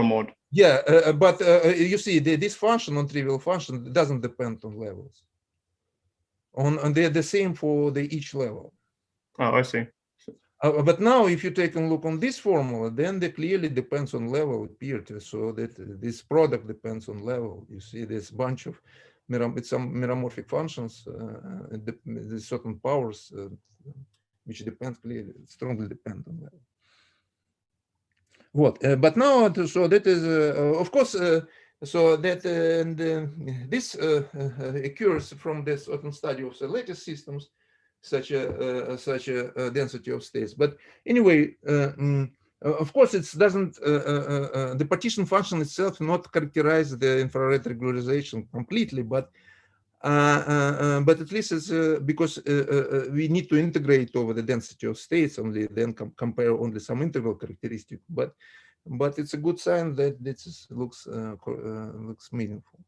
mode. Yeah, but you see, this function, non-trivial function, doesn't depend on levels. They're the same for each level. Oh, I see. But now, if you take a look on this formula, then they clearly depends on level appeared, so that this product depends on level. You see this bunch of some meromorphic functions, there's certain powers which clearly strongly depend on level. What? But now, so that is, of course, so that this occurs from the certain study of the latest systems, such a density of states. But anyway, of course, it doesn't. The partition function itself not characterize the infrared regularization completely, but at least it's because we need to integrate over the density of states only, then compare only some integral characteristic. But it's a good sign that this looks meaningful.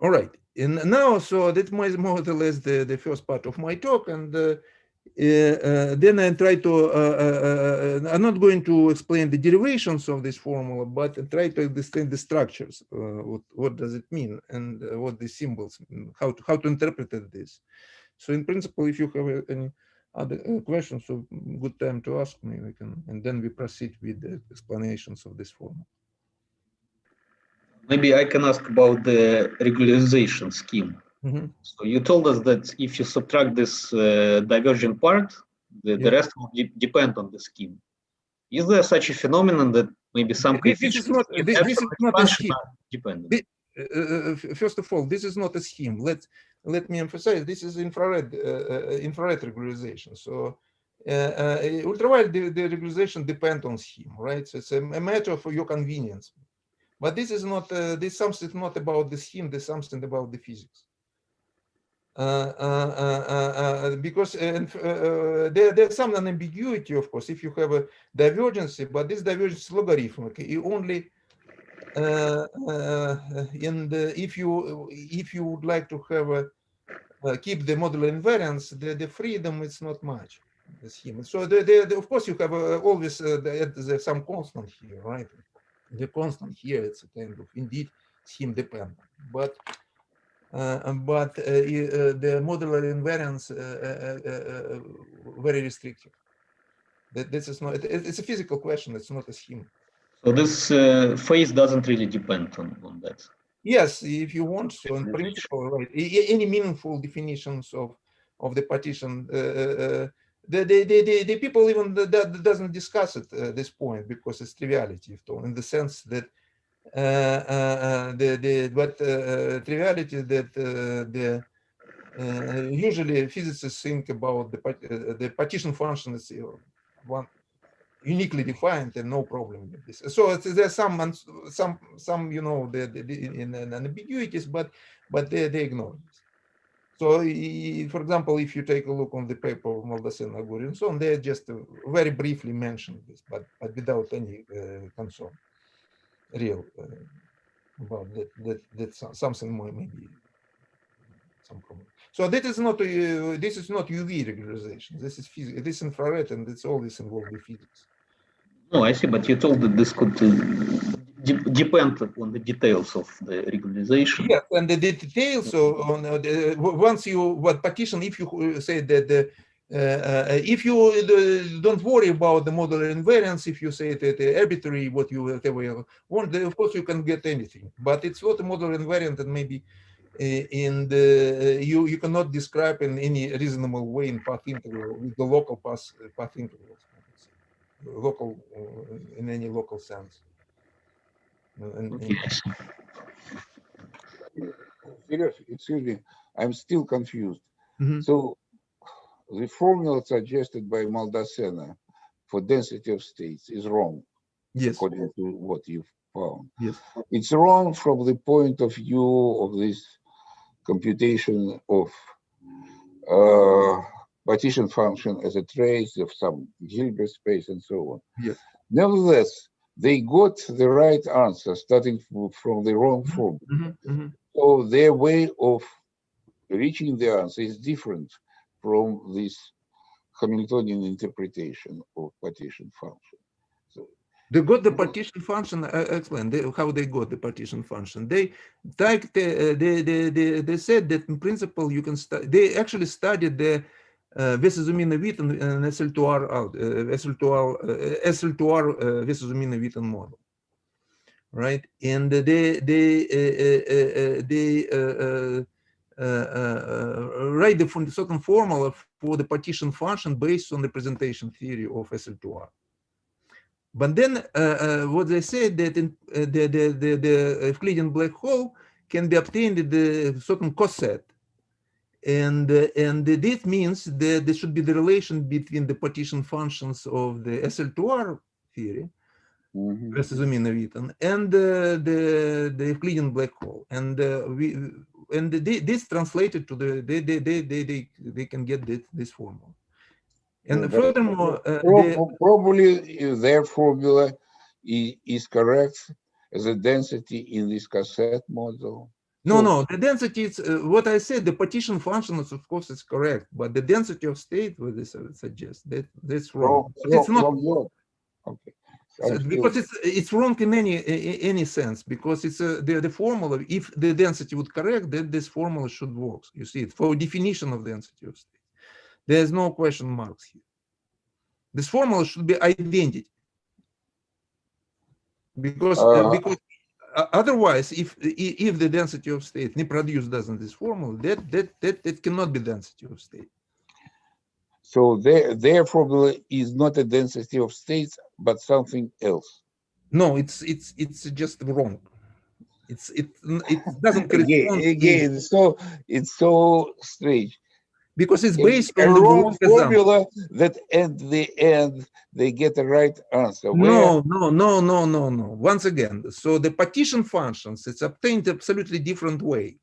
All right, and now, so that was more or less the first part of my talk, and then I try to, I'm not going to explain the derivations of this formula, but I try to understand the structures, what does it mean, and what the symbols, how to interpret this. So in principle, if you have any other questions, so good time to ask me, we can, and then we proceed with the explanations of this formula. Maybe I can ask about the regularization scheme. Mm-hmm. So you told us that if you subtract this divergent part, the rest will depend on the scheme. Is there such a phenomenon that maybe some this is not a scheme. Dependent? First of all, this is not a scheme. Let me emphasize, this is infrared regularization. So ultraviolet the regularization depends on scheme, right? So it's a matter for your convenience. But this is not, this something not about the scheme, there's something about the physics. Because there's some ambiguity, of course, if you have a divergence, but this divergence is logarithmic. You only, if you would like to have keep the modular invariance, the freedom is not much. The scheme. So of course you have always there's some constant here, right? The constant here, it's a kind of indeed scheme dependent, but the modular invariance very restrictive. This is not. It's a physical question. It's not a scheme. So this phase doesn't really depend on that. Yes, if you want. So in principle, right? Any meaningful definitions of the partition, the people even doesn't discuss it at this point because it's triviality, in the sense that triviality that usually physicists think about the partition function is one uniquely defined and no problem with this. So there's some in ambiguities, but they ignore this. So, for example, if you take a look on the paper of Maldacena, Aguri, and so on, they just very briefly mentioned this, but without any concern, real about that something more maybe some problem. So this is not UV regularization. This is physics. This is infrared, and it's always involved with physics. No, I see, but you told that this could depend on the details of the regularization. Yes, and the details on once you partition, if you say that if you don't worry about the modular invariance, if you say that arbitrary what you whatever want, of course you can get anything. But it's not a modular invariant, and maybe you cannot describe in any reasonable way in path integral with the local path integrals. Local in any local sense. Seriously, excuse me, I'm still confused. Mm-hmm. So the formula suggested by Maldacena for density of states is wrong. Yes. According to what you found. Yes. It's wrong from the point of view of this computation of partition function as a trace of some Hilbert space and so on. Yes. Nevertheless, they got the right answer starting from the wrong formula. Mm-hmm. Mm-hmm. So their way of reaching the answer is different from this Hamiltonian interpretation of partition function. So they got the partition function. Explain how they got the partition function. They said that in principle you can they actually studied the Wieser-Zumina-Witten and SL2R out SL2R Wieser-Zumina-Witten model, right? And they write the certain formula for the partition function based on the presentation theory of SL2R. But then what they said that in the Euclidean black hole can be obtained in the certain coset. And this means that there should be the relation between the partition functions of the SL2R theory, Wieser-Zumina-Witten, and the Euclidean black hole. And this translated to they can get this formula. And furthermore, probably their formula is correct as a density in this cassette model. No, the density is what I said. The partition function is, of course, is correct, but the density of state, what this suggests, that's wrong. It's not okay. Because it's wrong in any sense. Because it's the formula. If the density would correct, then this formula should work. You see it for definition of density of state. There's no question marks here. This formula should be identity. Because otherwise, if the density of state reproduced doesn't this formula, that cannot be density of state. So their formula is not a density of states, but something else. No, it's just wrong. It doesn't correspond again. So it's so strange. Because it's based on the wrong formula that at the end they get the right answer. No. Once again, so the partition functions, it's obtained absolutely different way.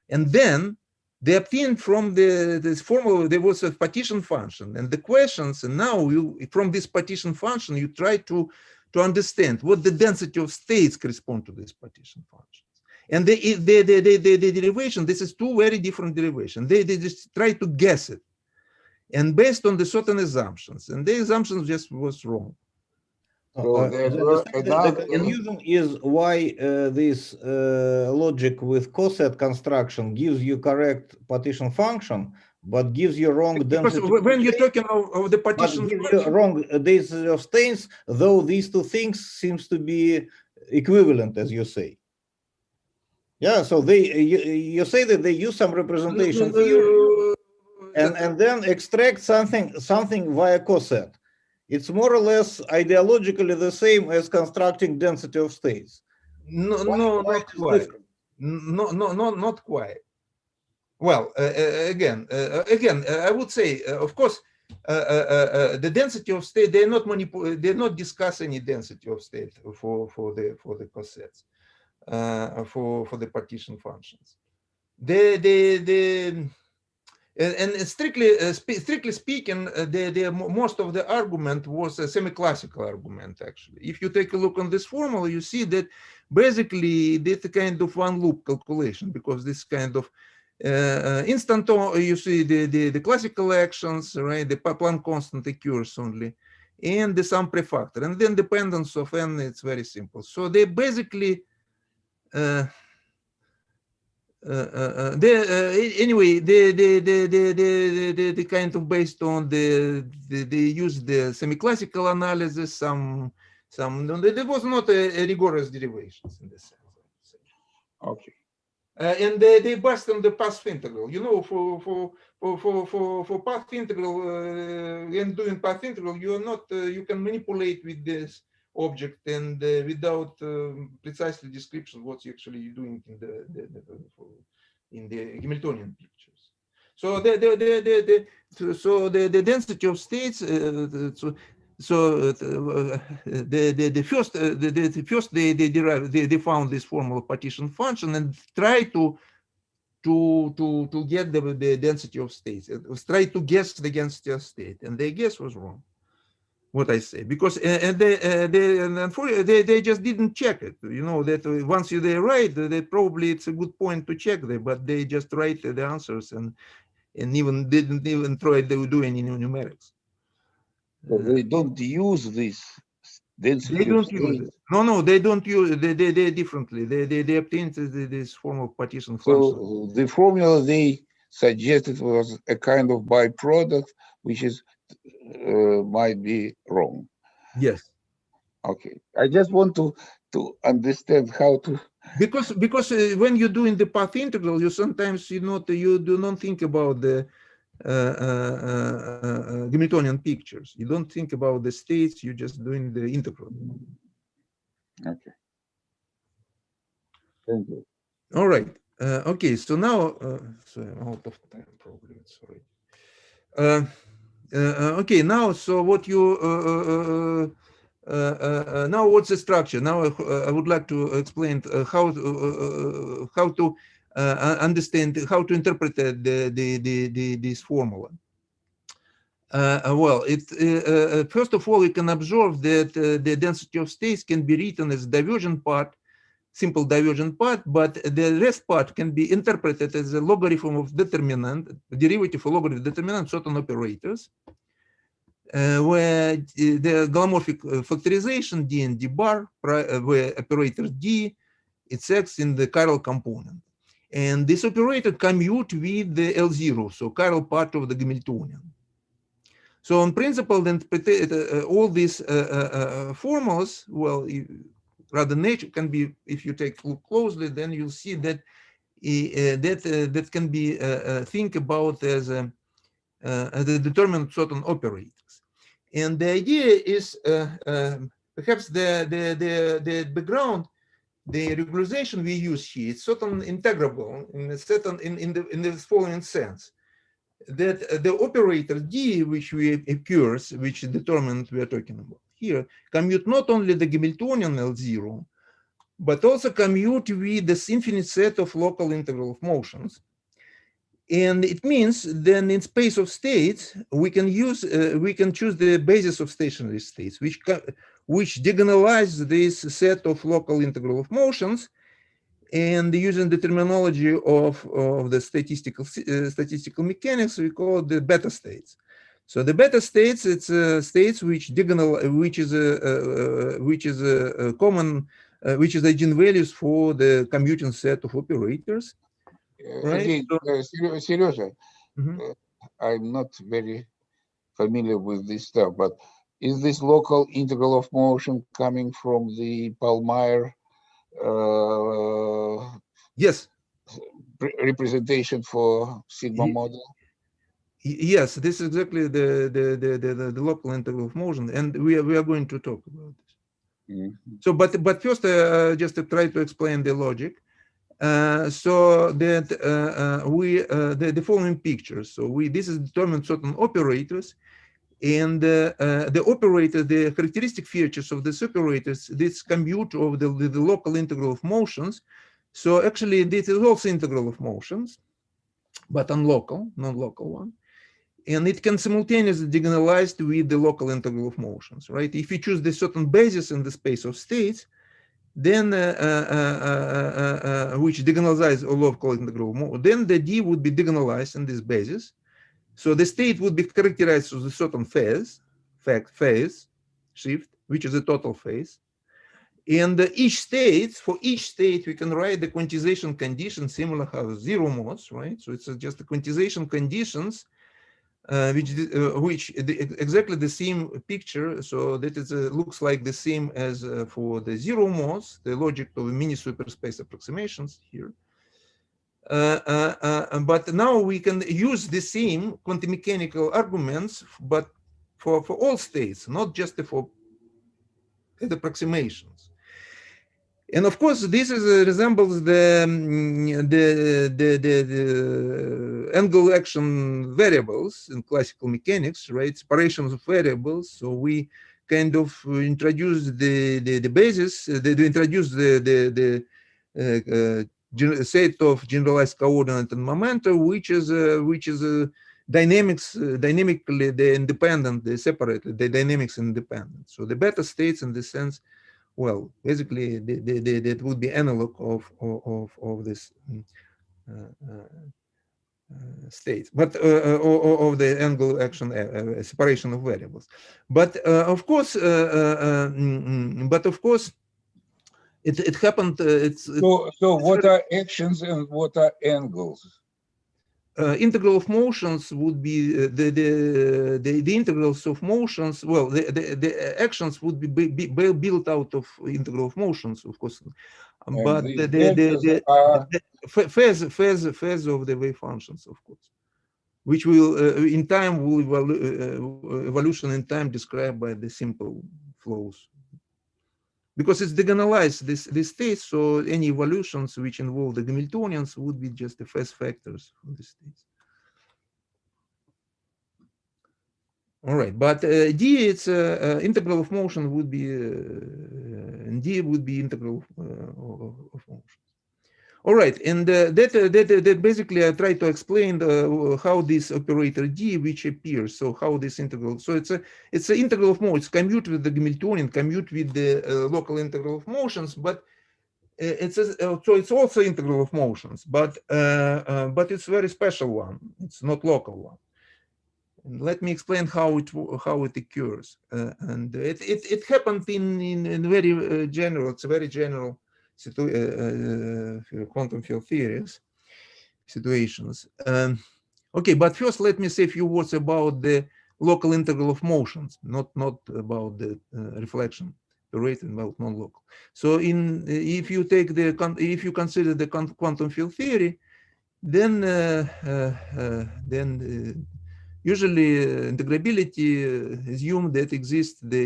And then they obtained from this formula, there was a partition function. And the questions, and now from this partition function, you try to understand what the density of states correspond to this partition function. And the derivation, this is two very different derivations. They just try to guess it. And based on the certain assumptions. And the assumptions just was wrong. The confusion is why this logic with coset construction gives you correct partition function, but gives you wrong density. Because when you're talking of the partition function, wrong density of states, though these two things seems to be equivalent, as you say. Yeah, so you say that they use some representation theory, and then extract something via coset. It's more or less ideologically the same as constructing density of states. No, Why not it is quite. different? Not quite. Well, again, I would say, of course, the density of state, they're not discuss any density of state for the cosets, for the partition functions. And strictly speaking, most of the argument was a semi-classical argument, actually. If you take a look on this formula, you see that basically it's a kind of one loop calculation, because this kind of instant, you see the classical actions, right? The Planck constant occurs only, and the sum prefactor, and then dependence of n, it's very simple. So they basically anyway, the kind of based on they use the semi-classical analysis. There was not a rigorous derivations in this sense. Okay. And they based on the path integral. You know, for path integral, when doing path integral, you are not you can manipulate with this object and without precisely description what actually you're doing in the Hamiltonian pictures. So the density of states. First they found this formal partition function and try to get the density of states. It was try to guess the density of state, and their guess was wrong. What I say, because they just didn't check it. You know that once they write, they probably it's a good point to check there, but they just write the answers and even didn't even try to do any numerics. So they don't use this density. They don't use it. No, they don't use. They differently. They obtained this form of partition function. So the formula they suggested was a kind of byproduct, which is might be wrong. Yes. Okay. I just want to understand how to. Because when you're doing the path integral, you sometimes you do not think about the Hamiltonian pictures. You don't think about the states. You're just doing the integral. Okay. Thank you. All right. Okay. So now, so I'm out of time probably. Sorry. Okay. Now, so what you now what's the structure? Now I would like to explain how to understand, how to interpret this formula. Well, first of all, you can observe that the density of states can be written as divergent part, simple divergent part, but the rest part can be interpreted as a logarithm of determinant, derivative of logarithm of determinant certain operators, where the galomorphic factorization d and d bar, where operator d, it's acts in the chiral component. And this operator commute with the L0, so chiral part of the Hamiltonian. So in principle, then all these formulas, well, rather nature can be, if you take a look closely, then you'll see that that can be think about as a determinant certain operators. And the idea is perhaps the background, the regularization we use here is certain integrable in a certain in the following sense, that the operator d, which occurs, which determinant we are talking about here, commute not only the Hamiltonian L0, but also commute with this infinite set of local integral of motions. And it means then in space of states, we can use, we can choose the basis of stationary states, which diagonalize this set of local integral of motions, and using the terminology of the statistical mechanics, we call it the beta states. So the beta states, it's states which diagonal, which is a common, which is eigenvalues for the commuting set of operators. Right? Again, Serежа, I'm not very familiar with this stuff, but is this local integral of motion coming from the Palmyre yes, representation for sigma model? Yes, this is exactly the local integral of motion, and we are going to talk about this. So, but first, just to try to explain the logic. So that the following picture. So this is determined certain operators, and the operator, the characteristic features of these operators, this compute of the local integral of motions. So actually, this is also integral of motions, but non-local one. And it can simultaneously diagonalize with the local integral of motions, right? If you choose the certain basis in the space of states, then which diagonalizes a local integral, then the D would be diagonalized in this basis. So the state would be characterized as a certain phase shift, which is a total phase. And for each state, we can write the quantization condition similar how zero modes, right? So it's just the quantization conditions, which exactly the same picture. So that is looks like the same as for the zero modes, the logic of mini superspace approximations here. But now we can use the same quantum mechanical arguments, but for all states, not just for the approximations. And of course, this resembles the angle action variables in classical mechanics, right? Separations of variables. So we kind of introduce the basis, introduce the set of generalized coordinate and momenta, which is dynamically the independent, the dynamics independent. So the beta states in this sense, well, basically, that would be analog of this state, but of the angle action separation of variables. But of course, it happened. So what are actions and what are angles? Integral of motions would be the integrals of motions. Well, the actions would be built out of integral of motions, of course. But the phase of the wave functions, of course, which will in time will evolution in time described by the simple flows. Because it's diagonalized this state, so any evolutions which involve the Hamiltonians would be just the phase factors for the states. All right, but D, it's integral of motion would be, and D would be integral of motion. All right, and that basically I try to explain how this operator D, which appears, so how this integral, so it's an integral of motion, it's commute with the Hamiltonian, commute with the local integral of motions, but so it's also integral of motions, but it's a very special one, it's not local one. And let me explain how it occurs, and it happened in very general, it's a very general quantum field theories situations. Okay, but first let me say a few words about the local integral of motions, not about the reflection rate, about non-local. So if you consider the quantum field theory, then usually integrability assume that exists the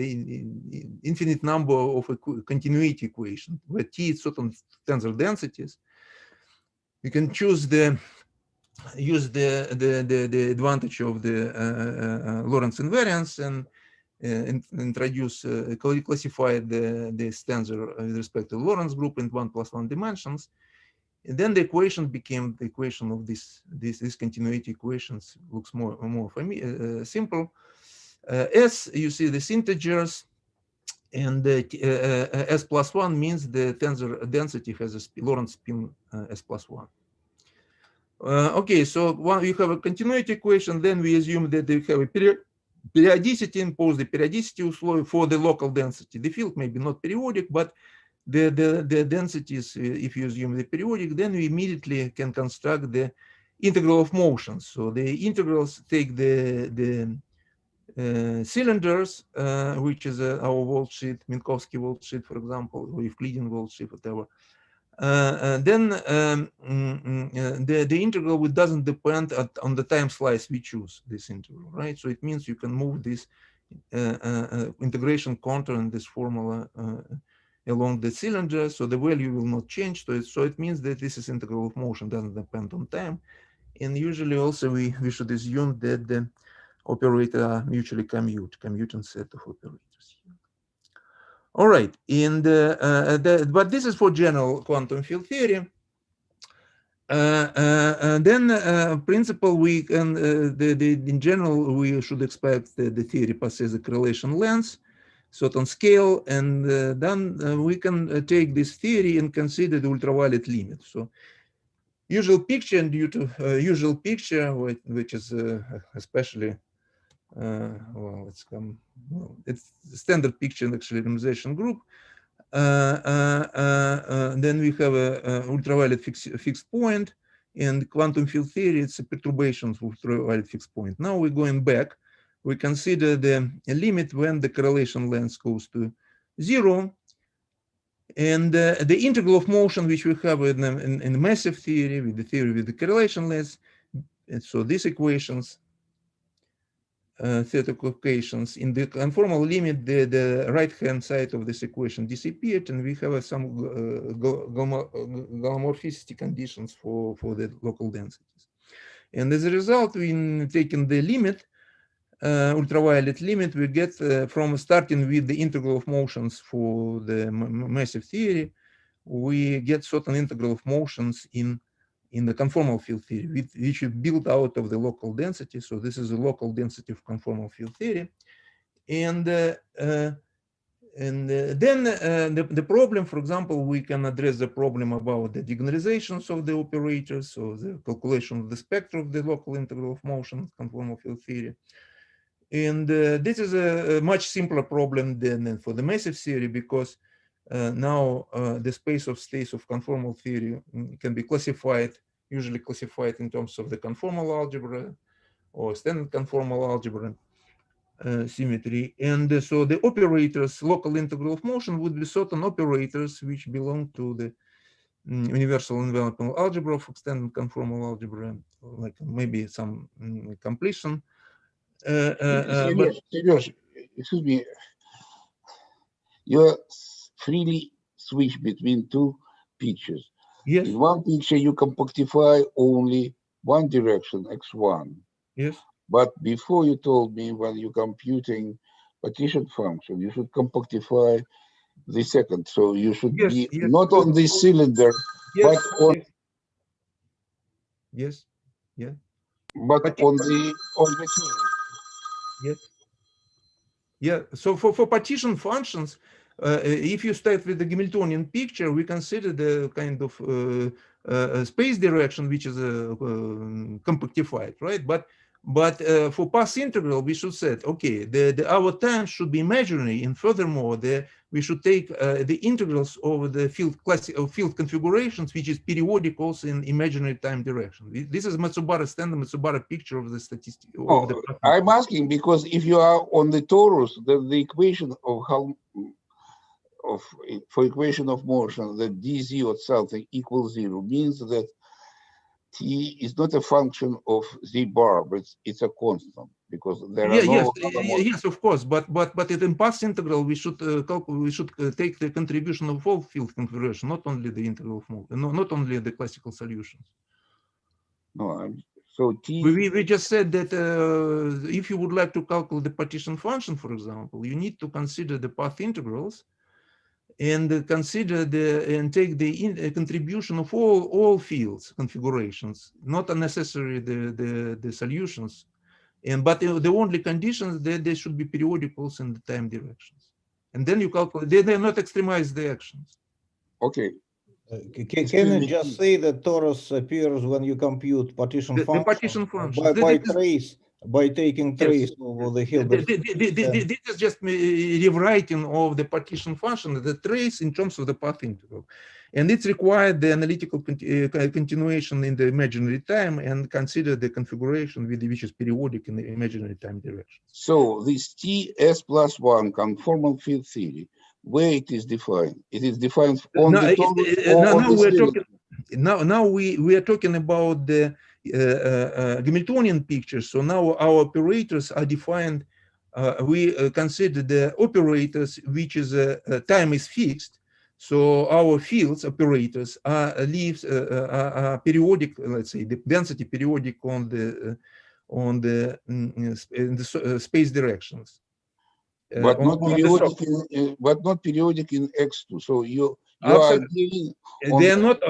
infinite number of continuity equations where T is certain tensor densities. You can use the advantage of the Lorentz invariance and introduce classify this tensor with respect to Lorentz group in 1+1 dimensions. And then the equation became the equation of this continuity equations looks more simple. S, you see these integers, and S+1 means the tensor density has a Lorentz spin S+1. Okay, so you have a continuity equation, then we assume that they have a periodicity, impose the periodicity for the local density. The field may be not periodic, but the densities, if you assume the periodic, then we immediately can construct the integral of motions. So the integrals take the cylinders, which is our worldsheet, Minkowski worldsheet, for example, or Euclidean worldsheet, whatever. then the integral doesn't depend on the time slice we choose this integral, right? So it means you can move this integration contour in this formula along the cylinder, so the value will not change. So it means that this is integral of motion, doesn't depend on time. And usually also we should assume that the operator are mutually commuting set of operators here. All right, and but this is for general quantum field theory. Then principle we can in general we should expect the theory possesses a correlation length, certain scale, and then we can take this theory and consider the ultraviolet limit. So usual picture, and due to usual picture, which is especially well, it's standard picture in actually randomization group. Then we have a ultraviolet fixed point, and quantum field theory, it's a perturbation of ultraviolet fixed point. Now we're going back. We consider the limit when the correlation length goes to 0. And the integral of motion, which we have in the massive theory, with the theory with the correlation length. And so these equations, theoretical equations, in the conformal limit, the right-hand side of this equation disappeared, and we have some galomorphicity conditions for the local densities. And as a result, when taking the limit, ultraviolet limit, we get from starting with the integral of motions for the massive theory, we get certain integral of motions in the conformal field theory, which we build out of the local density. So this is the local density of conformal field theory. And then the problem, for example, we can address the problem about the diagonalizations of the operators, so the calculation of the spectra of the local integral of motion, conformal field theory. And this is a much simpler problem than for the massive theory, because now the space of states of conformal theory can be classified, usually classified in terms of the conformal algebra or standard conformal algebra symmetry. And so the operators, local integral of motion, would be certain operators which belong to the universal enveloping algebra of standard conformal algebra, like maybe some completion. Sergei, excuse me. You freely switch between two pictures. Yes. In one picture, you compactify only one direction, x1. Yes. But before you told me when you're computing partition function, you should compactify the second. So you should be not on this cylinder, but on. Yes. Yeah. But on the cylinder. Yes. Yeah. So for partition functions, if you start with the Hamiltonian picture, we consider the kind of space direction which is compactified, right? But for path integral, we should say, okay, our time should be imaginary, and furthermore, we should take the integrals over the field configurations, which is periodic also in imaginary time direction. This is standard Matsubara picture of the statistic. Oh, I'm asking because if you are on the torus, the equation of for equation of motion that dz or something equals 0 means that t is not a function of z bar, but it's a constant because there are no. Yes, of course, but in path integral we should take the contribution of all field configuration, not only the integral of motion, not only the classical solutions. No, so t. We just said that if you would like to calculate the partition function, for example, you need to consider the path integrals and consider and take the contribution of all fields configurations, not unnecessarily the solutions, but the only conditions that they should be periodicals in the time directions, and then you calculate. They're not extremize the actions. Okay. Can you just say that torus appears when you compute partition function? The partition function by taking trace over the Hilbert. This is just rewriting of the partition function, the trace in terms of the path integral. And it's required the analytical continuation in the imaginary time and consider the configuration which is periodic in the imaginary time direction. So this TS+1 conformal field theory where it is defined. It is defined on No, the torus or on now the we're spherical? talking. Now we are talking about the Hamiltonian picture. So now our operators are defined. We consider the operators which is time is fixed. So our fields operators are periodic. Let's say the density periodic on the space directions. But not periodic in x2. So you are dealing on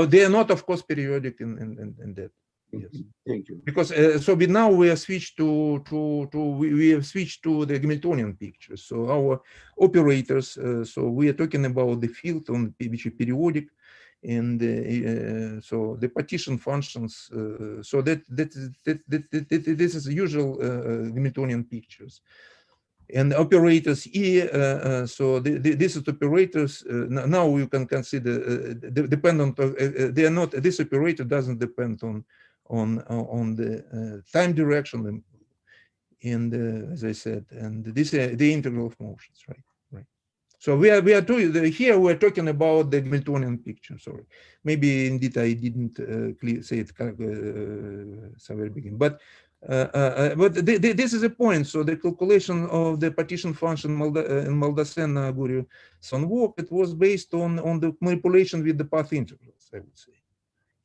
they are not of course periodic in that. Yes. Thank you. Because so now we have switched we have switched to the Hamiltonian picture. So our operators. So we are talking about the field on which is periodic, and so the partition functions. So this is the usual Hamiltonian pictures. And operators E, so this is operators. Now you can consider dependent. They are not. This operator doesn't depend on the time direction, and as I said, and this the integral of motions, right? So we are doing here. We are talking about the Hamiltonian picture. Sorry, maybe indeed I didn't say it somewhere beginning, but this is a point. So the calculation of the partition function in Maldacen-Guriu-Son work, it was based on the manipulation with the path integrals, I would say.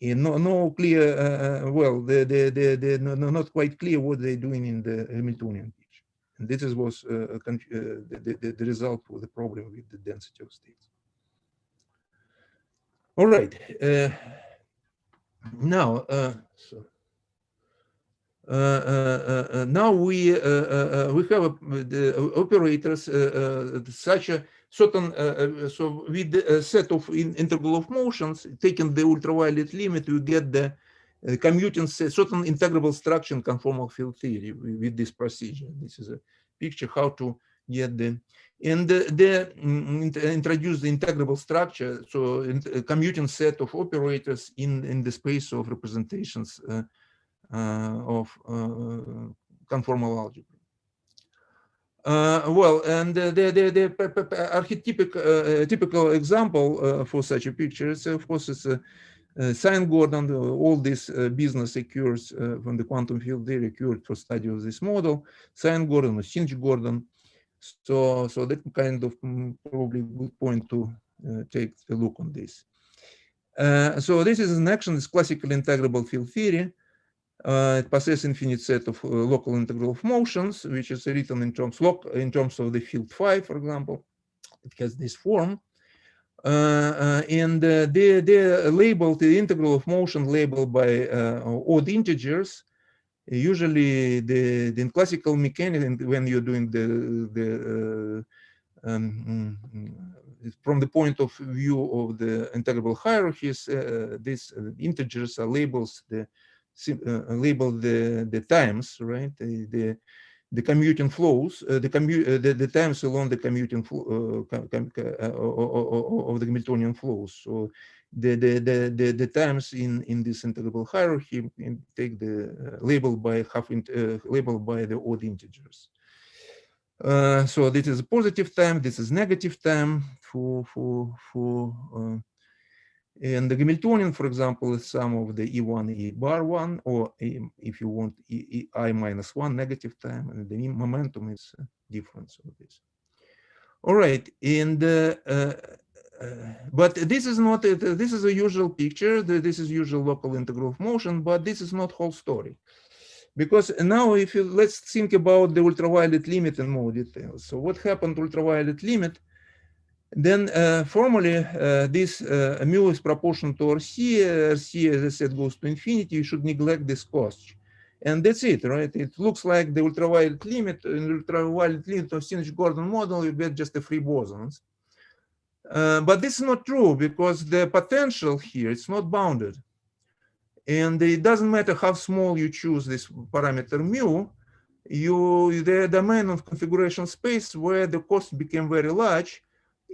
And no clear, well, not quite clear what they're doing in the Hamiltonian picture. And this was the result of the problem with the density of states. All right. Now, now we have the operators such a certain so with a set of integral of motions, taking the ultraviolet limit, we get the commuting certain integrable structure in conformal field theory with this procedure. This is a picture how to get the and introduce the integrable structure, so a commuting set of operators in the space of representations of conformal algebra. Well, and the typical example for such a picture is, of course, it's Sine-Gordon. All this business occurs when the quantum field theory occurred for study of this model. Sine-Gordon or Sinch-Gordon. So that kind of probably good point to take a look on this. So this is an action. It's classical integrable field theory. It possesses infinite set of local integral of motions, which is written in terms of the field phi, for example. It has this form, and they labeled the integral of motion labeled by odd integers. Usually, in classical mechanics, when you're doing from the point of view of the integrable hierarchies, these integers are labels labeled the times, right? The commuting flows, the times along the commuting flow of the Hamiltonian flows. So the times in this integrable hierarchy take the labeled by the odd integers. So this is a positive time. This is negative time and the Hamiltonian, for example, is sum of the E1, E bar 1, or if you want, I minus 1 negative time, and the momentum is difference of this. All right, and but this is not this is a usual picture. This is usual local integral of motion, but this is not whole story, because now if you let's think about the ultraviolet limit in more detail. So what happened to ultraviolet limit? Then formally, this mu is proportional to RC. RC, as I said, goes to infinity. You should neglect this cost. And that's it, right? It looks like the ultraviolet limit. In the ultraviolet limit of Sinch-Gordon model, you get just the free bosons. But this is not true, because the potential here, it's not bounded. And it doesn't matter how small you choose this parameter mu, the domain of configuration space where the cost became very large,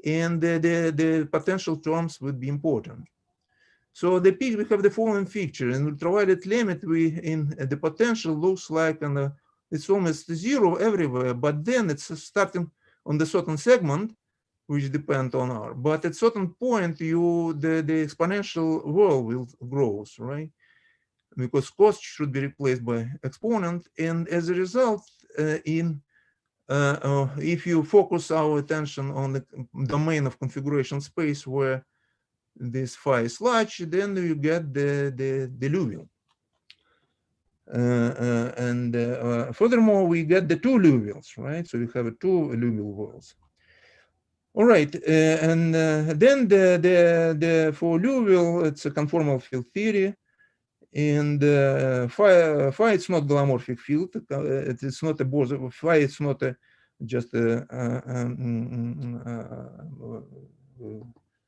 and the potential terms would be important. So we have the following feature. In ultraviolet limit, the potential looks like it's almost zero everywhere, but then it's starting on the certain segment which depend on R. But at certain point, the exponential world will grow, right? Because cost should be replaced by exponent, and as a result, if you focus our attention on the domain of configuration space where this phi is large, then you get the Liouville. Furthermore, we get the two Liouville's, right? So you have two Liouville worlds. All right, then for Liouville, it's a conformal field theory, and phi it's not galomorphic field. It's not a Bose. Phi it's not just a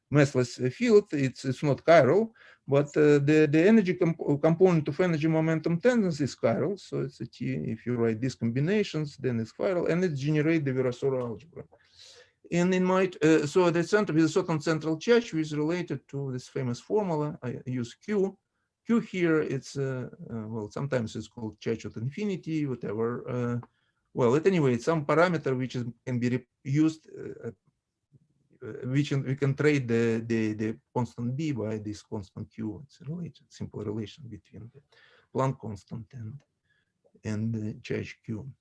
massless field. It's not chiral, but the energy component of energy momentum tendency is chiral. So it's a T. If you write these combinations, then it's chiral, and it generates the Virasoro algebra. And in my so the center with a certain central charge, which is related to this famous formula. I use Q. Q here, it's well, sometimes it's called charge at infinity, whatever. Well, at any rate, some parameter which can be used, which we can trade the constant B by this constant Q. It's a related, simple relation between the Planck constant and the charge Q.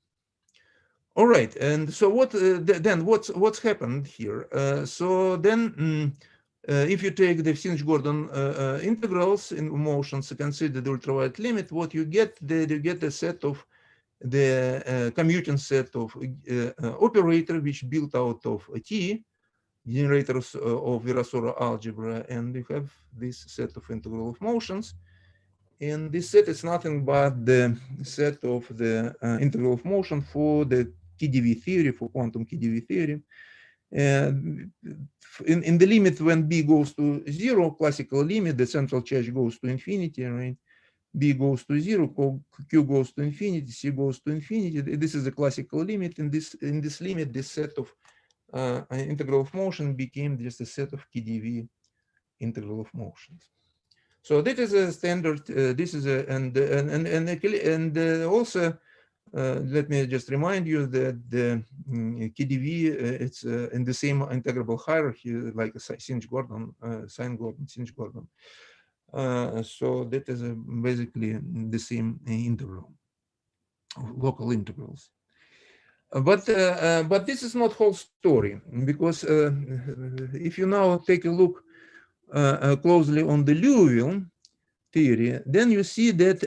All right, and so what then? What's happened here? So then, if you take the Sinch-Gordon integrals in motions, consider the ultraviolet limit. What you get? You get a set of the commuting set of operator which built out of a T generators of Virasoro algebra, and you have this set of integral of motions. And this set is nothing but the set of the integral of motion for the KdV theory, for quantum KdV theory. In the limit when B goes to 0, classical limit, the central charge goes to infinity, right? B goes to 0, Q goes to infinity, C goes to infinity. This is the classical limit. In this limit, this set of integral of motion became just a set of KdV integral of motions. So that is a standard. This is a and also let me just remind you that the KdV it's in the same integrable hierarchy like Sinch-Gordon, Sine-Gordon, Sinch-Gordon. So that is basically the same integral, local integrals. But this is not whole story, because if you now take a look closely on the Liouville theory, then you see that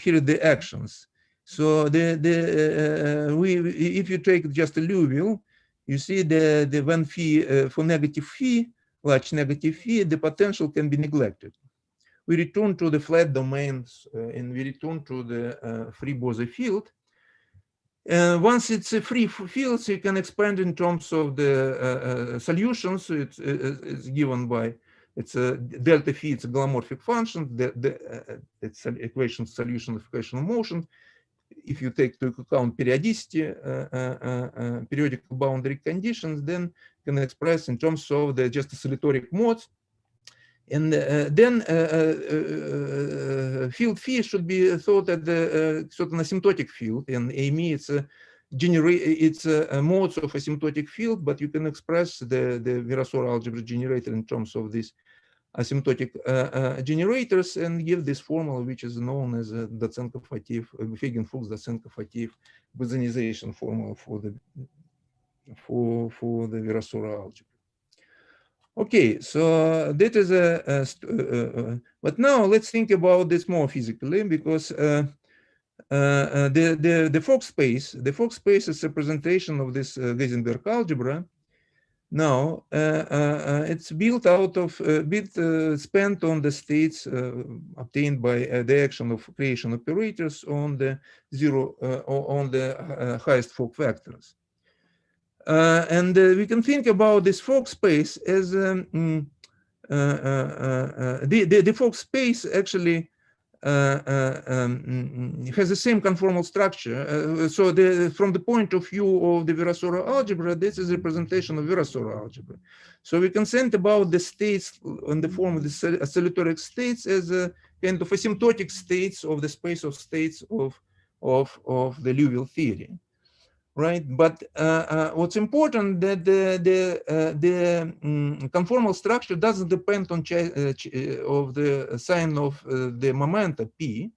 here are the actions. So if you take just a Liouville, you see the when phi for negative phi, large negative phi, the potential can be neglected. We return to the flat domains and we return to the free Bose field. Once it's a free field, so you can expand in terms of the solutions. So it's given by, it's a delta phi, it's a galomorphic function. It's an equation solution of equation of motion. If you take into account periodicity, periodic boundary conditions, then you can express in terms of the just oscillatoric modes. And then field phi should be thought as a certain asymptotic field, and AME it's a modes of asymptotic field, but you can express the Virasoro algebra generator in terms of these asymptotic generators and give this formula, which is known as a Dotsenko-Fateev, Feigen-Fuchs-Dotsenko-Fateev Bosonization formula for the Virasoro algebra. Okay, so that is but now let's think about this more physically, because the Fock space is a representation of this Heisenberg algebra. Now it's built out of spent on the states obtained by the action of creation operators on the on the highest Fock vectors. And we can think about this Fock space as the Fock space actually has the same conformal structure. So from the point of view of the Virasoro algebra, this is a representation of Virasoro algebra. So we can think about the states in the form of the oscillatoric states as a kind of asymptotic states of the space of states of the Liouville theory. right? But what's important that the conformal structure doesn't depend on of the sign of the momenta p.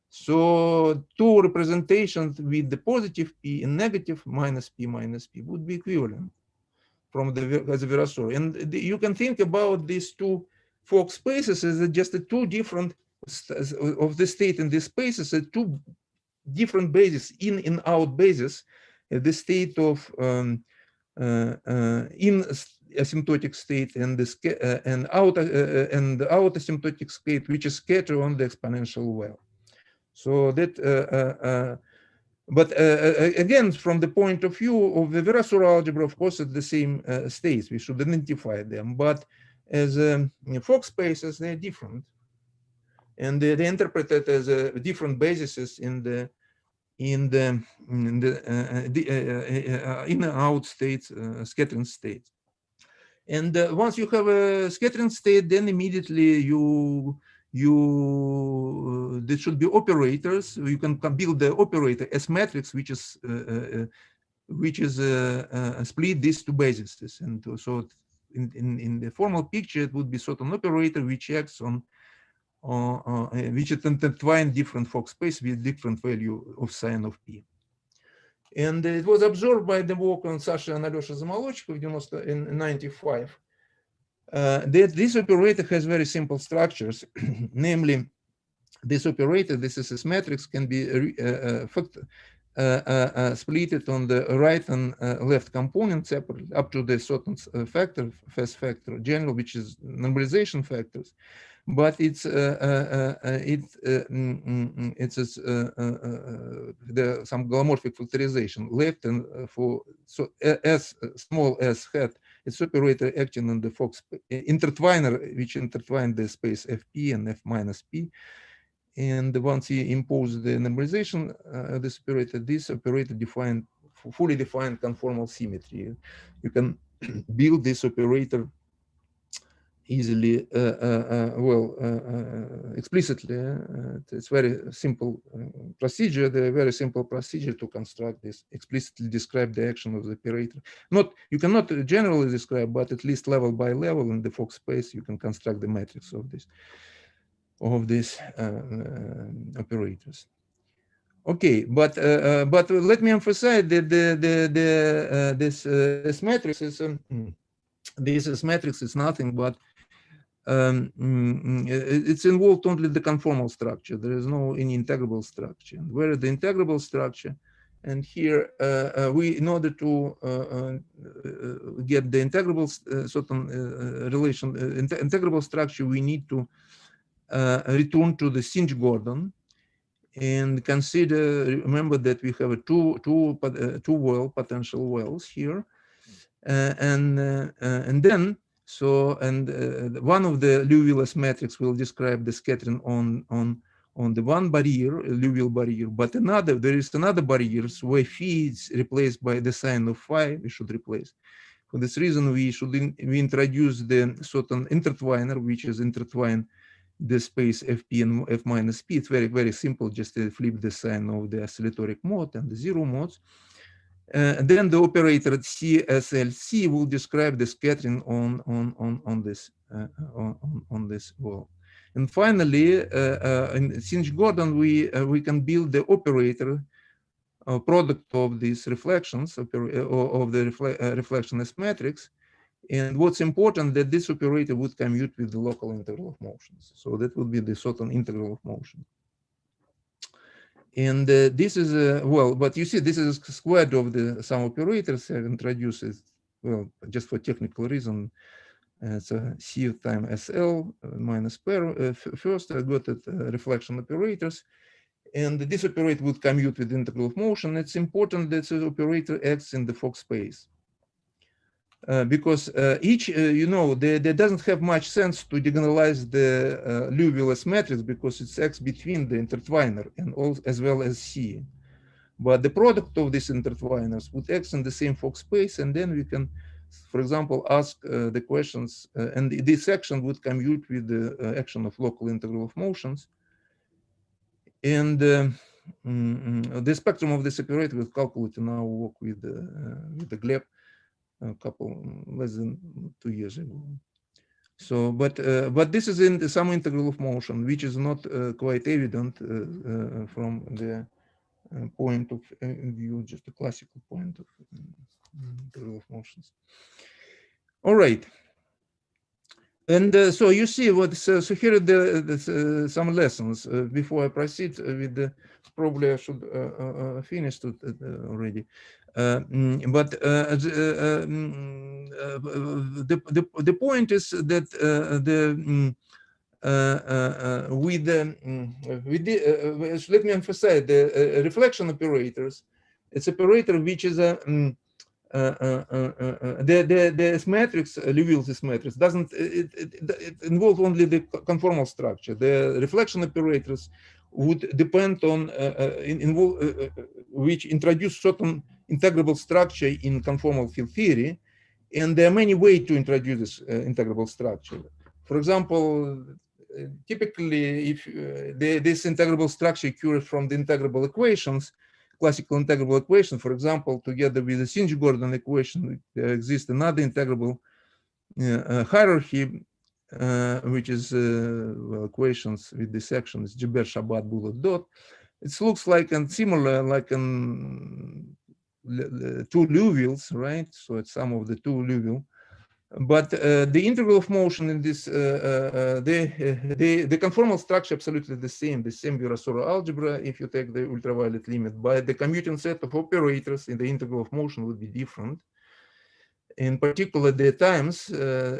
So two representations with the positive p and negative minus p would be equivalent from the as a Virasoro. And you can think about these two Fock spaces as just the two different of the state in these spaces, two different bases, in and out bases, the state of in asymptotic state and the and out asymptotic state, which is scattered on the exponential well. So that, but again, from the point of view of the Virasoro algebra, of course, it's the same states. We should identify them, but as Fock spaces, they're different, and they're interpreted as different bases in the in and out states, scattering states. And once you have a scattering state, then immediately there should be operators. You can build the operator S matrix, which is split these two bases. And so in the formal picture, it would be sort of an operator which acts on which is intertwined different Fock space with different value of sign of p. And it was observed by the work on Sasha and Alyosha Zamolodchikov in 95 that this operator has very simple structures. Namely, this operator, this is matrix, can be split on the right and left component separately up to the certain factor, first factor, general, which is normalization factors. But it's some golomorphic factorization left and for so s small s hat, it's operator acting on the Fock intertwiner, which intertwine the space fp and f minus p. And once you impose the normalization, this operator defined fully defined conformal symmetry. You can build this operator easily, explicitly. It's very simple procedure, the very simple procedure to construct this, explicitly describe the action of the operator. Not, you cannot generally describe, but at least level by level in the Fock space, you can construct the matrix of these operators. Okay, but let me emphasize that this matrix is this matrix is nothing but it's involved only the conformal structure. There is no any integrable structure. Where is the integrable structure? And here, in order to get the integrable certain relation, integrable structure, we need to return to the Sinch-Gordon and consider. Remember that we have two potential wells here, and then. So, one of the Liouville matrix will describe the scattering on the one barrier, Liouville barrier, but there is another barrier where phi is replaced by the sign of phi. We should replace. For this reason, we introduce the certain intertwiner, which is intertwine the space fp and f minus p. It's very, very simple. Just flip the sign of the oscillatoric mode and the zero modes. And then the operator CSLC will describe the scattering on this wall. And finally, in Sinch-Gordon, we can build the operator product of these reflections of the reflectionist matrix. And what's important that this operator would commute with the local integral of motions. So that would be the certain integral of motion. And this is but you see, this is squared of the some operators have introduced it, just for technical reason. It's a C times SL minus pair. First, I got it reflection operators, and this operator would commute with integral of motion. It's important that the operator acts in the Fock space. Because each, there doesn't have much sense to diagonalize the Liouville matrix because it's acts between the intertwiner and as well as C. But the product of these intertwiners would act in the same Fock space, and then we can, for example, ask the questions, and this action would commute with the action of local integral of motions. And the spectrum of this operator was calculated. Now we work with the Gleb a couple less than 2 years ago. So, but this is in some integral of motion, which is not quite evident from the point of view, just a classical point of integral of motions. All right. And so you see what, so here are some lessons. Before I proceed with the, probably I should finish it already. But the point is that let me emphasize the reflection operators. It's operator which is a this matrix, Liouville's matrix, doesn't it involves only the conformal structure. The reflection operators would depend on which introduce certain integrable structure in conformal field theory, and there are many ways to introduce this integrable structure. For example, typically, if this integrable structure occurs from the integrable equations, classical integrable equation, for example, together with the Singe-Gordon equation, there exists another integrable hierarchy, which is well, equations with the sections Gibert-Chabat bullet dot. It looks like and similar like an two Liouville's, right? So it's sum of the two Liouville. But the integral of motion in this, the conformal structure absolutely the same Virasoro algebra. If you take the ultraviolet limit, but the commuting set of operators in the integral of motion would be different. In particular, the times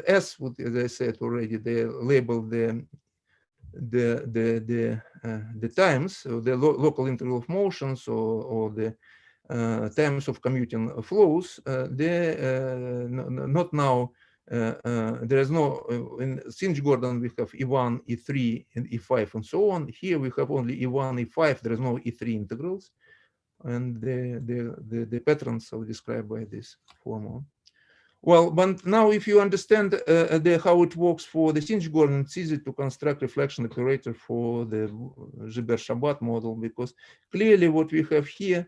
S would, as I said already, they label the times, so the local integral of motions or the times of commuting flows. Not now. There is no, in Singe-Gordon we have E1, E3, and E5, and so on. Here we have only E1, E5. There is no E3 integrals, and the patterns are described by this formula. Well, but now if you understand how it works for the Singe-Gordon, it's easy to construct reflection operator for the Gibert-Chabat model, because clearly what we have here,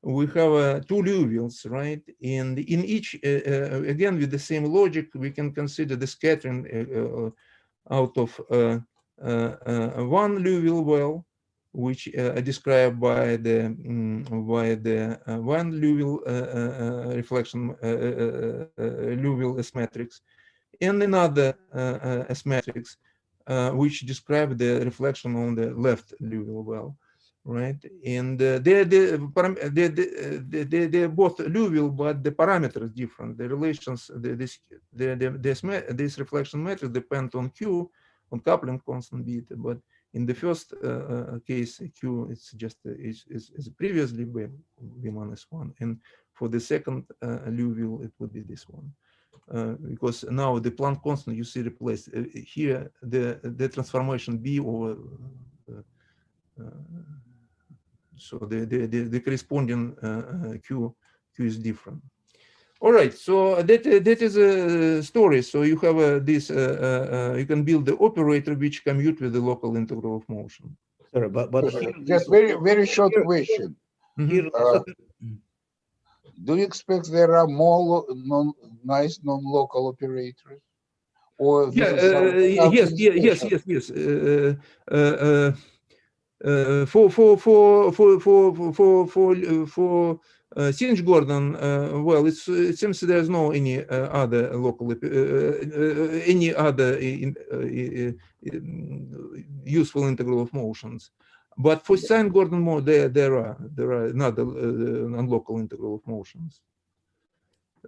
we have two Liouville's, right? And in each, again, with the same logic, we can consider the scattering out of one Liouville well, which are described by the one Liouville reflection Liouville S matrix, and another S matrix, which describe the reflection on the left Liouville well. Right, and they're both Liouville, but the parameter is different. The relations, this reflection matrix depend on Q, on coupling constant beta. But in the first case, Q it's just is previously B minus 1, and for the second Liouville it would be this one, because now the Planck constant you see replaced here the transformation B over. So the corresponding Q is different. All right, so that is a story. So you have this, you can build the operator which commute with the local integral of motion. Sorry, but here just very short question. Here, do you expect there are more nice non-local operators? Or yes. For Singe-Gordon, well, it seems there's no any other local any other useful integral of motions. But for Singe-Gordon mode, there are another non-local integral of motions.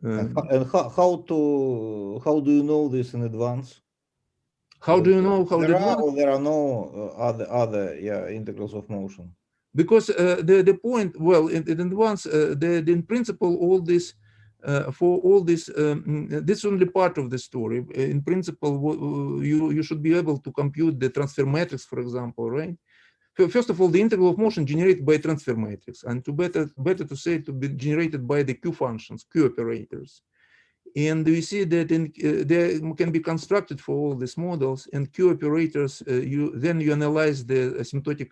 and how do you know this in advance? How do you know how there are no other integrals of motion? Because the point, well, in advance, in principle, all this for all this this is only part of the story. In principle, you should be able to compute the transfer matrix, for example, right? First of all, the integral of motion generated by transfer matrix, and to better to say to be generated by the Q functions, Q operators. And we see that they can be constructed for all these models, and Q operators, then you analyze the asymptotic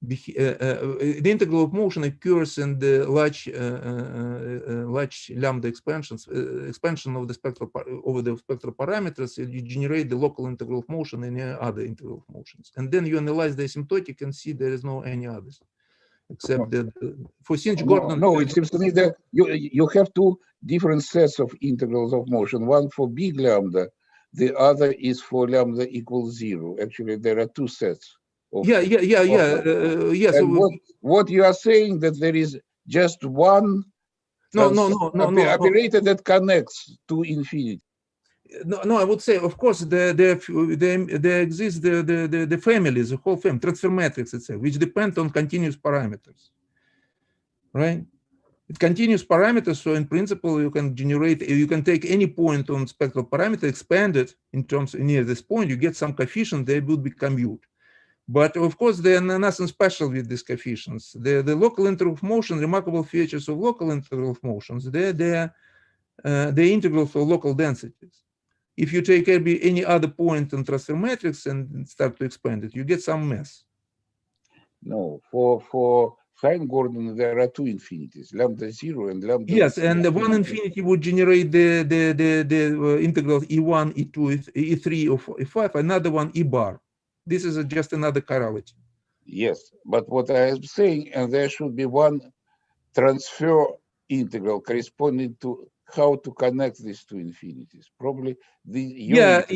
the integral of motion occurs in the large lambda expansions, expansion of the spectral over the spectral parameters. You generate the local integral of motion and any other integral of motions, and then you analyze the asymptotic and see there is no any others, except that for Sinch-Gordon. No, it seems to me that you have two different sets of integrals of motion. One for big lambda, the other is for lambda equals 0. Actually, there are two sets. Yes. And what you are saying that there is just one operator that connects to infinity. No, I would say, of course, there exists the families, the whole family, transfer matrix itself, which depend on continuous parameters, right? It continuous parameters, so in principle, you can generate, you can take any point on spectral parameter, expand it in terms near this point, you get some coefficient, they would be commute. But of course, there's nothing special with these coefficients. The local integral of motion, remarkable features of local integral of motions, they're integrals of local densities. If you take any other point on transfer matrix and start to expand it, you get some mess. No, for Fine-Gordon, there are two infinities, lambda 0 and lambda. Yes, and the one infinity would generate the integral E1, E2, E3, or E5, another one E bar. This is just another chirality. Yes, but what I am saying, and there should be one transfer integral corresponding to how to connect these two infinities. Probably yes,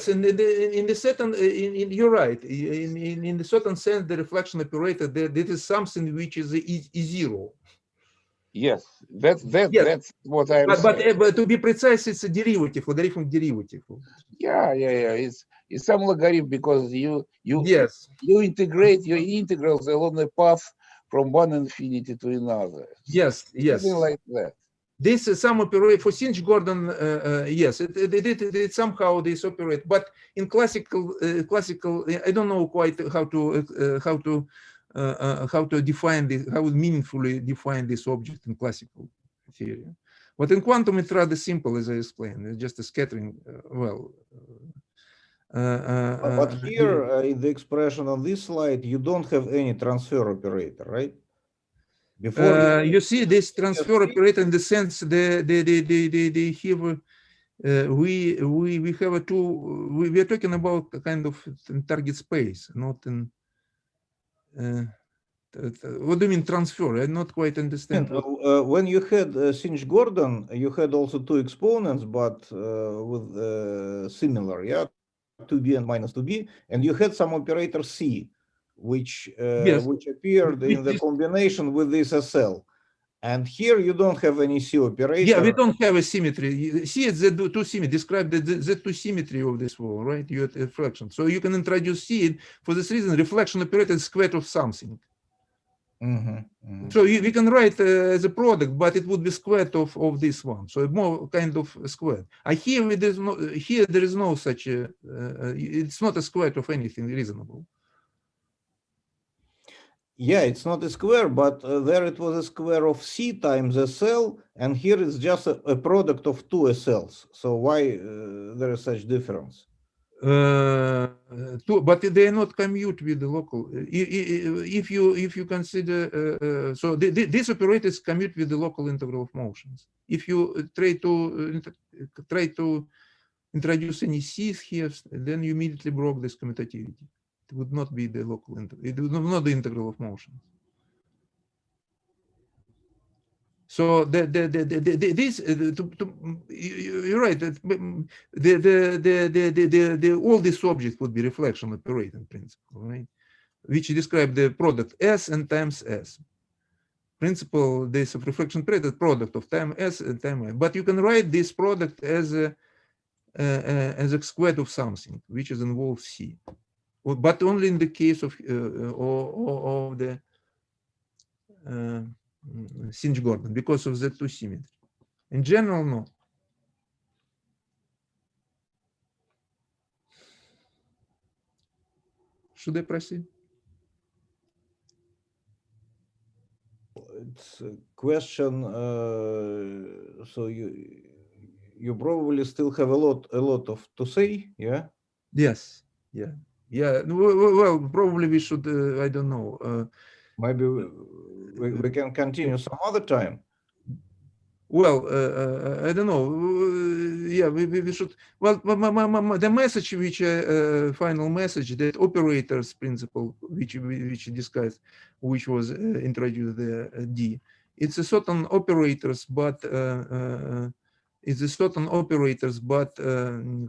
and in the certain, you're right. In the certain sense, the reflection operator, that is something which is E0. Yes, that's what I'm saying. But to be precise, it's a derivative, logarithmic derivative. Yeah. It's some logarithm because you integrate your integrals along a path from one infinity to another. Yes. Something like that. This is some operate for Sinch-Gordon. Yes, it somehow this operate, but in classical, I don't know quite how to define this, how meaningfully define this object in classical theory. But in quantum, it's rather simple, as I explained. It's just a scattering. But here, in the expression on this slide, you don't have any transfer operator, right? Before you see this transfer operator in the sense they have we have a two. We are talking about a kind of target space, not in. What do you mean transfer? I not quite understand. When you had Sinch-Gordon, you had also two exponents, but with similar, 2b and minus 2b, and you had some operator C, which appeared in the combination with this SL. And here you don't have any C operator. Yeah, we don't have a symmetry. C is Z2 symmetry. Describe the Z2 symmetry of this wall, right? You have reflection. So you can introduce C. For this reason, reflection operator is square of something. So we can write as a product, but it would be squared of this one. So more kind of squared. Here there is no such a. It's not a square of anything reasonable. Yeah, it's not a square, but there it was a square of C times SL, and here it's just a product of two SLs. So why there is such difference? But they are not commute with the local. If you consider so this operator is commute with the local integral of motions. If you try to introduce any C's here, then you immediately broke this commutativity. It would not be the local integral. It would not the integral of motions. So this you're right. All these objects would be reflection operator in principle, right? Which describe the product S and times S. Principle this of reflection operator product of time S and time Y. But you can write this product as a squared of something, which is involved C. But only in the case of the Sinch-Gordon, because of Z2 symmetry. In general, no. Should I proceed? It's a question. So you probably still have a lot of to say, yeah? Yes. Yeah. Yeah, well, probably we should, I don't know. Maybe we can continue some other time. Well, I don't know. Yeah, we should. Well, the message, which final message, that operators principle, which discussed, which was introduced there, D. It's a certain operators, but it's a certain operators, but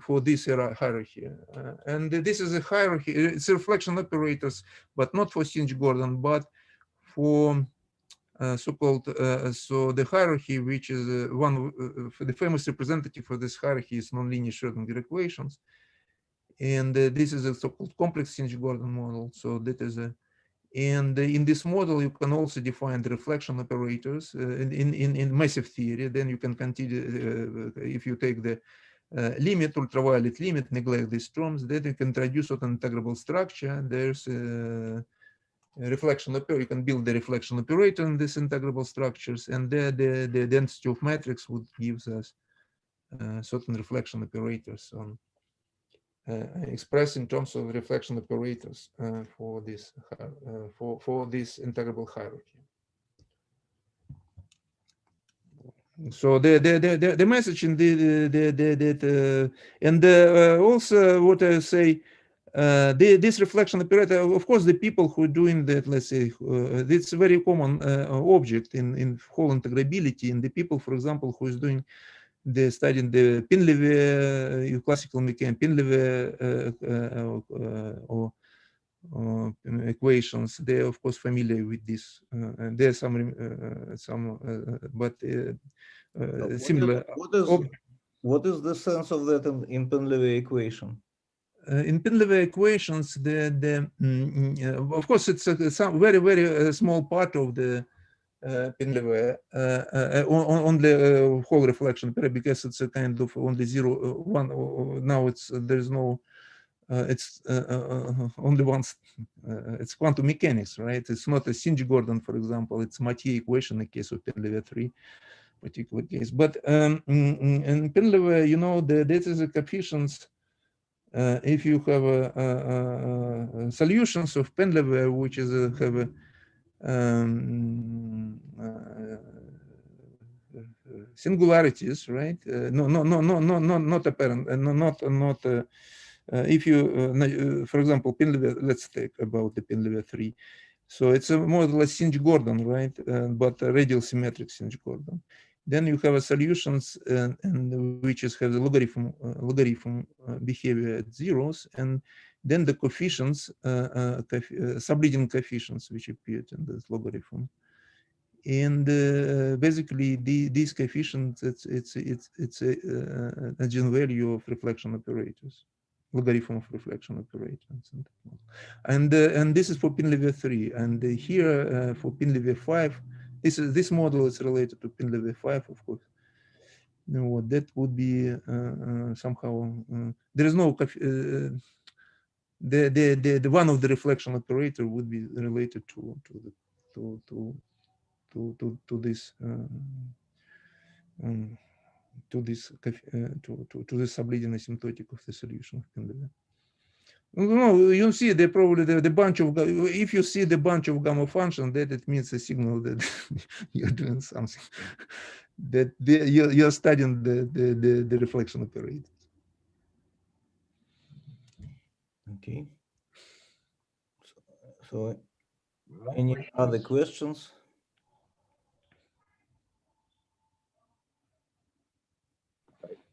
for this hierarchy, and this is a hierarchy. It's a reflection operators, but not for Sinch-Gordon, but for so-called so the hierarchy, which is one for the famous representative for this hierarchy is nonlinear Schrödinger equations, and this is a so-called complex Sinch-Gordon model. So that is a, and in this model you can also define the reflection operators in massive theory. Then you can continue if you take the limit, ultraviolet limit, neglect these terms, then you can introduce an integrable structure. There's reflection operator. You can build the reflection operator in these integrable structures, and the density of matrix would give us certain reflection operators on expressed in terms of reflection operators for this integrable hierarchy. So the message in also what I say. This reflection operator, of course, the people who are doing that, let's say, it's a very common object in whole integrability. And the people, for example, who is doing the studying the Pinlevé classical mechanics, Pinlevé or equations, they are of course familiar with this. And there are some similar. What is the sense of that in Pinlevé equation? In Pinlevé equations, of course, it's some very small part of the Pinlevé on the whole reflection period, because it's a kind of only 0, 1. Now there's no it's only once. It's quantum mechanics, right? It's not a Sinch-Gordon, for example. It's Mathieu equation in the case of Pinlevé 3 particular case. But in Pinlevé, you know, this is a coefficients. If you have solutions of Pinlevé, which is have singularities, right? Not apparent, not. If you, for example, Pinlevé, let's take about the Pinlevé 3. So it's a more or less Sinch-Gordon, right? But a radial symmetric Sinch-Gordon. Then you have a solutions and which is has a logarithm behavior at zeros, and then the coefficients, subleading coefficients which appeared in this logarithm. And basically these coefficients, it's a eigenvalue of reflection operators, logarithm of reflection operators, and this is for Pinlevé 3, and here for Pinlevé 5. This model is related to Pinlevé 5, of course. You know, that would be somehow there is no the one of the reflection operator would be related to this to this subleading asymptotic of the solution of Pinlevé. No, you see probably the bunch of, if you see the bunch of gamma function, that it means a signal that you're doing something, that you're studying the reflection operators. Okay. So any other questions?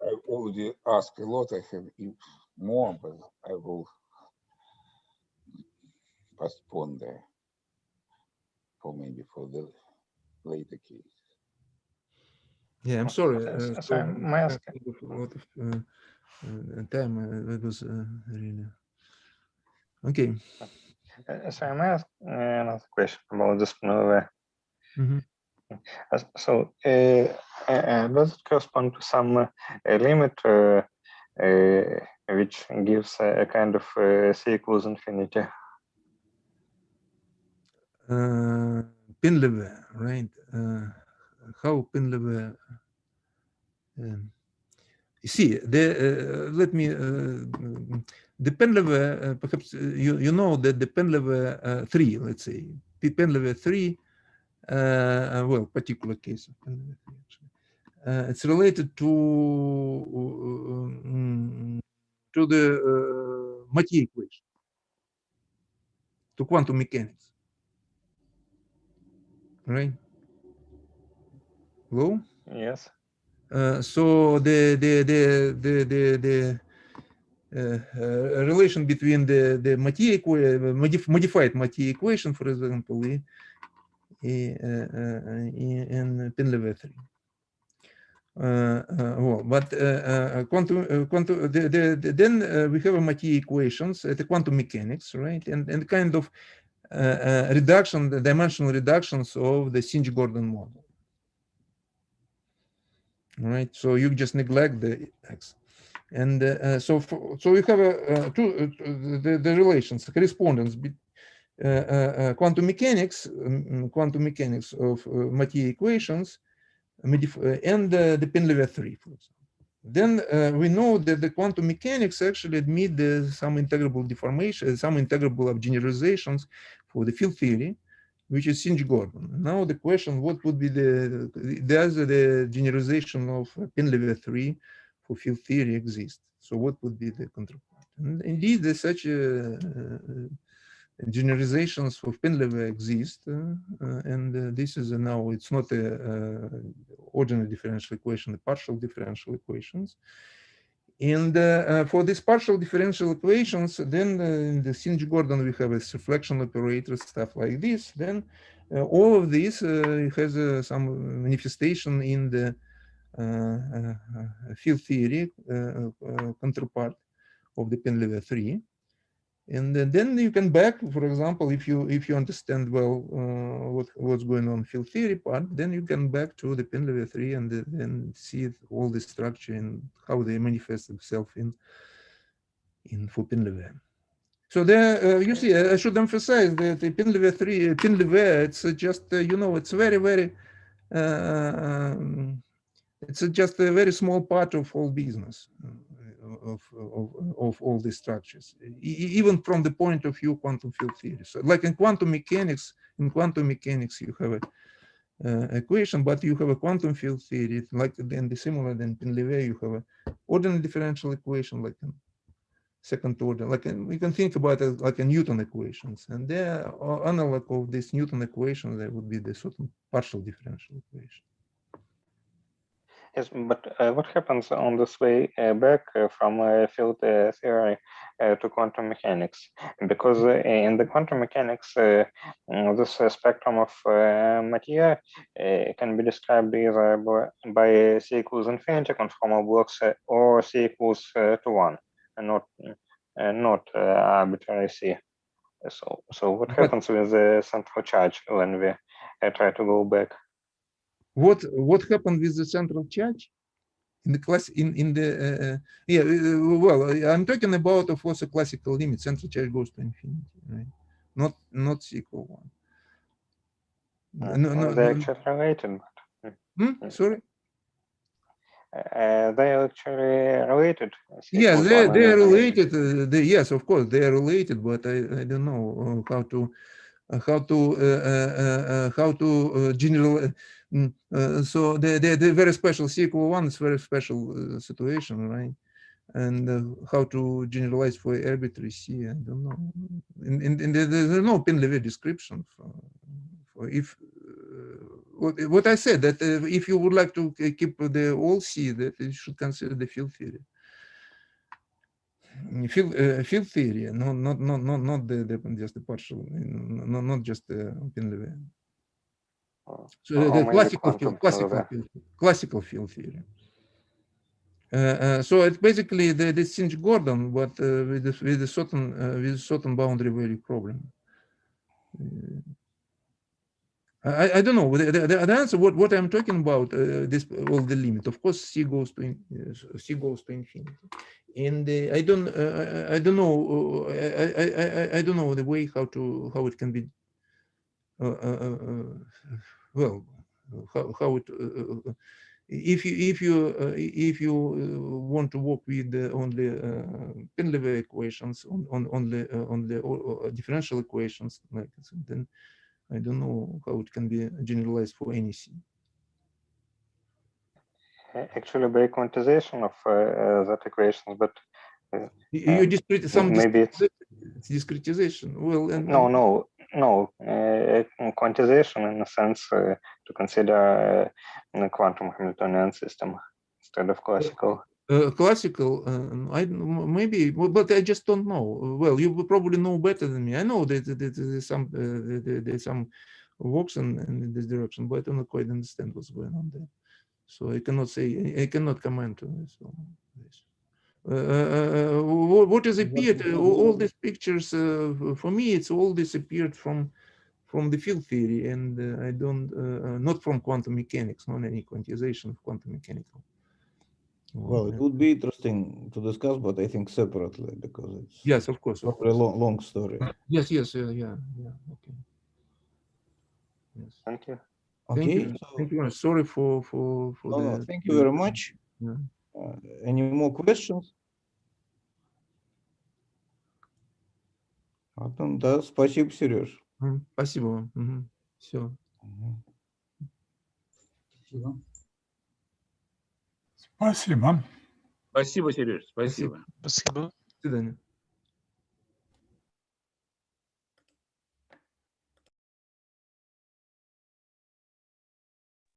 I've already asked a lot. I have more, but I will postpone there for maybe for the later case. Yeah, I'm sorry. Sorry, may I ask? A lot of time. That was really okay. Sorry, may I ask another question about this Pinlevé? So, does it correspond to some limit which gives a kind of C equals infinity? Pinlevé, right? How Pinlevé? You see, let me the Penlever, perhaps you know that the Penlever 3, let's say, the Penlever 3, well, particular case of Penlever 3 actually, it's related to the Mathieu equation, to quantum mechanics, right? Hello? Yes. So the relation between the Mathieu modified Mathieu equation, for example, in Penlever 3. Well, but then we have a Mathieu equations, the quantum mechanics, right? And kind of reduction, the dimensional reductions of the Singe-Gordon model. Right, so you just neglect the X, and so you have the relations, the correspondence between quantum mechanics of Mathieu equations and the Penlever 3, for example. Then we know that the quantum mechanics actually admit some integrable deformation, some integrable generalizations for the field theory, which is Singe-Gordon. Now the question, what would be does the generalization of Penlever 3 for field theory exist? So what would be the counterpart? And indeed, there's such generalizations of Penlever exist, and this is now, it's not a ordinary differential equation, a partial differential equations. And for these partial differential equations, then in the Singe-Gordon, we have a reflection operator, stuff like this. Then all of this has some manifestation in the field theory counterpart of the Penlever 3. And then you can back, for example, if you understand well what's going on field theory part, then you can back to the Penlever 3 and then see all the structure and how they manifest themselves in for Penlever. So there, you see, I should emphasize that the Penlever 3, Penlever, it's just you know, it's very it's just a very small part of all business. Of all these structures, even from the point of view quantum field theory. So like in quantum mechanics you have a equation, but you have a quantum field theory, like then the similar than Penlever, you have a ordinary differential equation, like in second order, like we can think about it like a Newton equations, and there are analog of this Newton equation, there would be the certain partial differential equation. Yes, but what happens on this way back from field theory to quantum mechanics? Because in the quantum mechanics, this spectrum of Mathieu can be described either by C equals infinity conformal blocks or C equals to 1, and not arbitrary C. So what happens with the central charge when we try to go back? What happened with the central charge in the class well, I'm talking about, of course, a classical limit. Central charge goes to infinity, right? Not C equal 1. They're actually related. Sorry. They are actually related. Yeah, they're related. Yes, of course, they are related, but I don't know how to general. So the very special C equal 1 is very special situation, right? And how to generalize for arbitrary C, I don't know. And there's no Penlever description for if what I said, that if you would like to keep the all C, that you should consider the field theory. Field theory, not just the partial, not just Penlever. So the classical field theory. So it's basically the Singe-Gordon, but with a certain boundary value problem. I don't know the answer. What I'm talking about, this all the limit. Of course, C goes to infinity, and I don't know. I don't know the way how it can be. Well, how it if you want to work with only Pinlever equations on only differential equations, like then I don't know how it can be generalized for any C. Actually, by quantization of that equations, but You discrete some maybe it's discretization. Well, and no, quantization in a sense to consider a quantum Hamiltonian system instead of classical. Classical, maybe, but I just don't know. Well, you will probably know better than me. I know that there's some works in this direction, but I don't quite understand what's going on there. So I cannot say, I cannot comment on this. What is appeared? All these pictures, for me, it's all disappeared from the field theory, and I don't, not from quantum mechanics, not any quantization of quantum mechanical. Well, it would be interesting to discuss, but I think separately, because it's yes, of course, probably a long story. Yes, yeah. Okay. Yes. Thank you. Okay. Thank you. Sorry for no, thank you very much. Yeah. Any more questions? Да, спасибо, Сереж. Спасибо вам. Все. Спасибо. Спасибо. Спасибо, Сереж. Спасибо. До свидания.